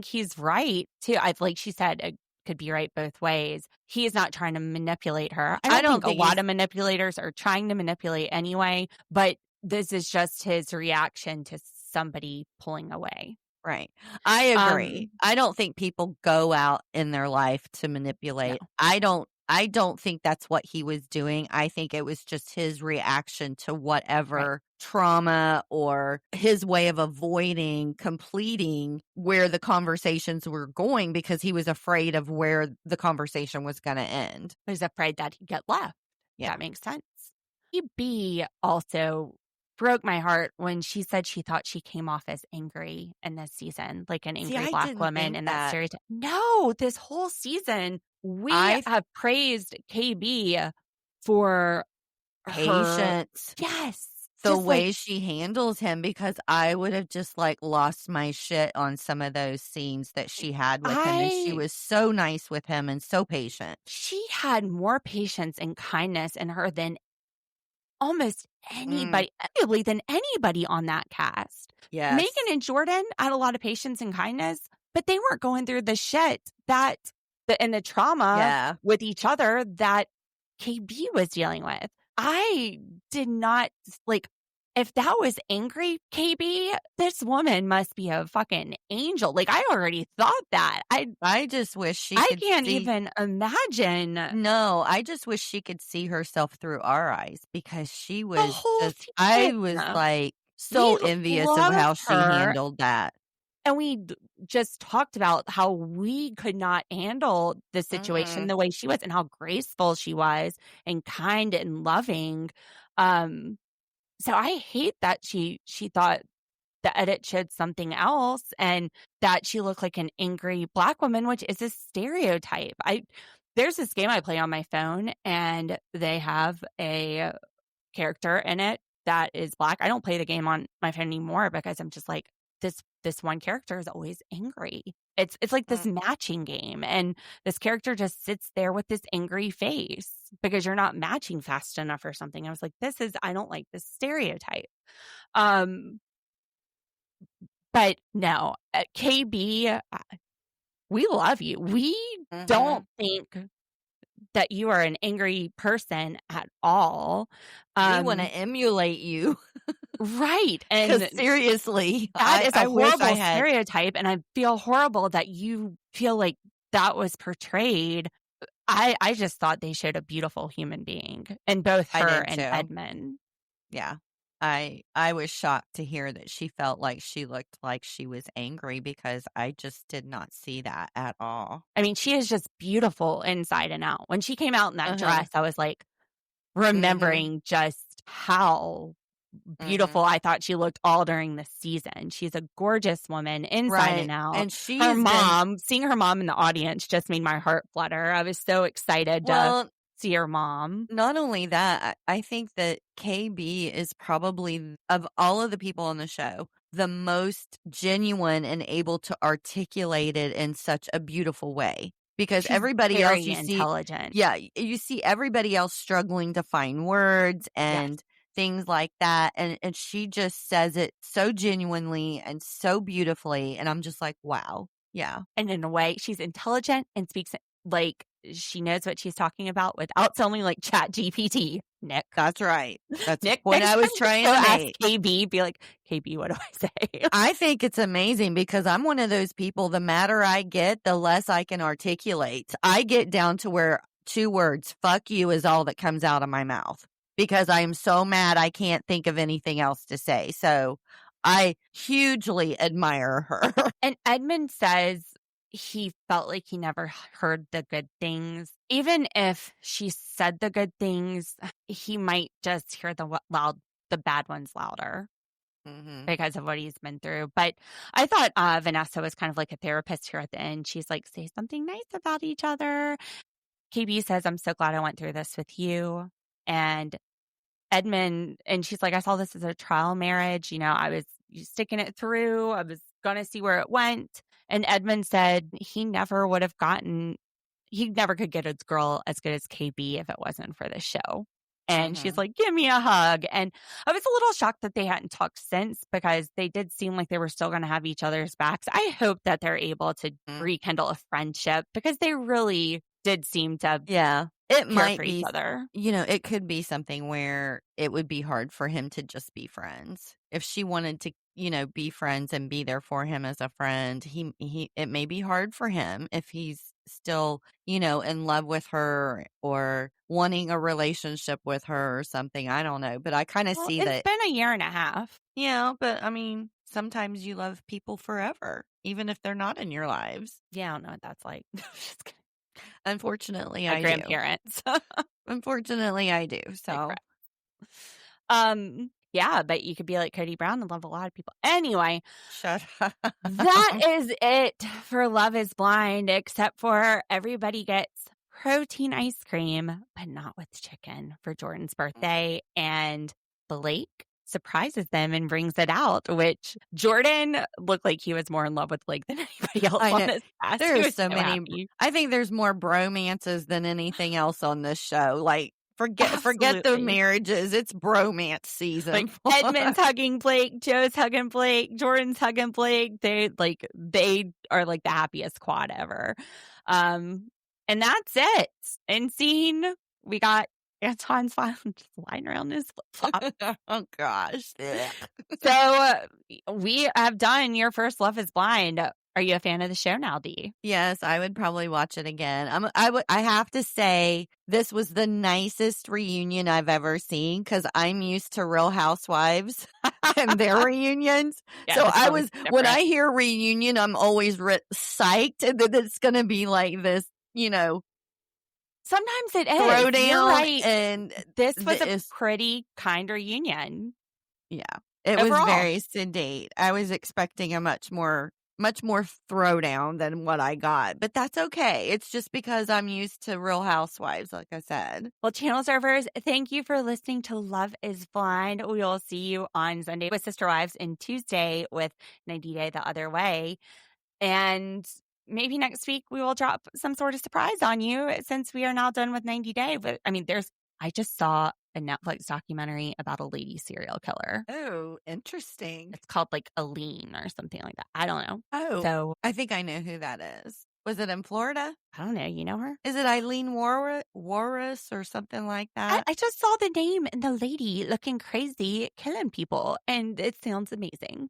he's right too. Like she said, it could be right both ways. He is not trying to manipulate her. I don't think a lot of manipulators are trying to manipulate anyway, but this is just his reaction to somebody pulling away. Right. I agree. I don't think people go out in their life to manipulate. No. I don't think that's what he was doing. I think it was just his reaction to whatever trauma or his way of avoiding completing where the conversations were going because he was afraid of where the conversation was going to end. He was afraid that he'd get left. Yeah. That makes sense. KB also broke my heart when she said she thought she came off as angry in this season, like an angry Black woman in that stereotype. No, this whole season, we have praised KB for patience. Yes. The way she handles him, because I would have just lost my shit on some of those scenes that she had with him. And she was so nice with him and so patient. She had more patience and kindness in her than almost anybody, arguably than anybody on that cast. Yes. Megan and Jordan had a lot of patience and kindness, but they weren't going through the shit and the trauma with each other that KB was dealing with. I did not if that was angry KB, this woman must be a fucking angel. I already thought that. I just wish she I can't even imagine. No, I just wish she could see herself through our eyes because she was I was so envious of how she handled that. And we just talked about how we could not handle the situation the way she was and how graceful she was and kind and loving. So I hate that she thought the edit showed something else and that she looked like an angry Black woman, which is a stereotype. There's this game I play on my phone and they have a character in it that is Black. I don't play the game on my phone anymore because I'm just like, this one character is always angry. It's like this matching game, and this character just sits there with this angry face because you're not matching fast enough or something. I was like, I don't like this stereotype. But no, KB, we love you. We don't think that you are an angry person at all. We want to emulate you. Right. And seriously, that is a horrible stereotype. And I feel horrible that you feel like that was portrayed. I just thought they showed a beautiful human being in both her and Edmond. Yeah. I was shocked to hear that she felt like she looked like she was angry because I just did not see that at all. I mean, she is just beautiful inside and out. When she came out in that dress, I was like remembering just how beautiful I thought she looked all during the season. She's a gorgeous woman inside and out. And seeing her mom in the audience just made my heart flutter. I was so excited to see her mom. Not only that, I think that KB is probably, of all of the people on the show, the most genuine and able to articulate it in such a beautiful way. Because She's everybody else you intelligent. see, you see everybody else struggling to find words and things like that. And she just says it so genuinely and so beautifully. And I'm just like, wow. Yeah. And in a way, she's intelligent and speaks like she knows what she's talking about without sounding like ChatGPT. Nick. That's right. That's Nick, what I was trying to make. Ask KB, be like, KB, what do I say? I think it's amazing because I'm one of those people, the madder I get, the less I can articulate. I get down to where 2 words, fuck you, is all that comes out of my mouth because I am so mad I can't think of anything else to say. So I hugely admire her. And Edmond says he felt like he never heard the good things. Even if she said the good things, he might just hear the bad ones louder. because of what he's been through. But I thought Vanessa was kind of like a therapist here at the end. She's like, say something nice about each other. KB says, I'm so glad I went through this with you. And Edmond, and she's like, I saw this as a trial marriage. You know, I was sticking it through. I was going to see where it went. And Edmond said he never could get his girl as good as KB if it wasn't for this show. And she's like, give me a hug. And I was a little shocked that they hadn't talked since, because they did seem like they were still going to have each other's backs. I hope that they're able to rekindle a friendship, because they really did seem to it care might for be, each other. you know, it could be something where it would be hard for him to just be friends. If she wanted to, you know, be friends and be there for him as a friend, it may be hard for him if he's still, you know, in love with her or wanting a relationship with her or something. I don't know, but I kind of see that it's been a year and a half. Yeah, but I mean, sometimes you love people forever, even if they're not in your lives. Yeah, I don't know what that's like. Just kidding. Unfortunately, My I grandparents. do. Unfortunately, I do. So, yeah, but you could be like Cody Brown and love a lot of people. Anyway, shut up. that is it for Love is Blind, except for everybody gets protein ice cream, but not with chicken for Jordan's birthday. And Blake surprises them and brings it out, which Jordan looked like he was more in love with Blake than anybody else I on know. this cast. There's so many. Happy. I think there's more bromances than anything else on this show. Like, forget the Absolutely. marriages. It's bromance season. Like Edmond's hugging Blake, Joe's hugging Blake, Jordan's hugging Blake. They are like the happiest quad ever. And that's it. And scene, we got Anton's just lying around his flip-flop. Oh gosh. So we have done your first Love is Blind. Are you a fan of the show now, Dee? Yes, I would probably watch it again. I have to say this was the nicest reunion I've ever seen, because I'm used to Real Housewives and their reunions. Yeah, so when I hear reunion, I'm always psyched that it's going to be like this, you know. Sometimes it is. Throwdown, You're right. and this was a pretty kind reunion. Yeah, it overall was very sedate. I was expecting a much more throwdown than what I got, but that's okay. It's just because I'm used to Real Housewives, like I said. Well, channel servers, thank you for listening to Love is Blind. We will see you on Sunday with Sister Wives and Tuesday with 90 Day the Other Way. And maybe next week we will drop some sort of surprise on you, since we are now done with 90 Day. But I mean, I just saw a Netflix documentary about a lady serial killer. Oh, interesting. It's called like Aline or something like that. I don't know. Oh, So I think I know who that is. Was it in Florida? I don't know. You know her? Is it Eileen Warris or something like that? I just saw the name and the lady looking crazy, killing people, and it sounds amazing.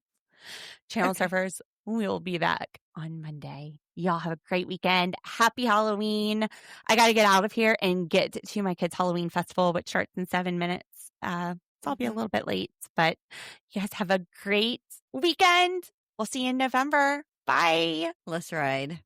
Channel surfers, we will be back on Monday. Y'all have a great weekend. Happy Halloween. I got to get out of here and get to my kids' Halloween festival, which starts in 7 minutes. So I'll be a little bit late, but you guys have a great weekend. We'll see you in November. Bye. Let's ride.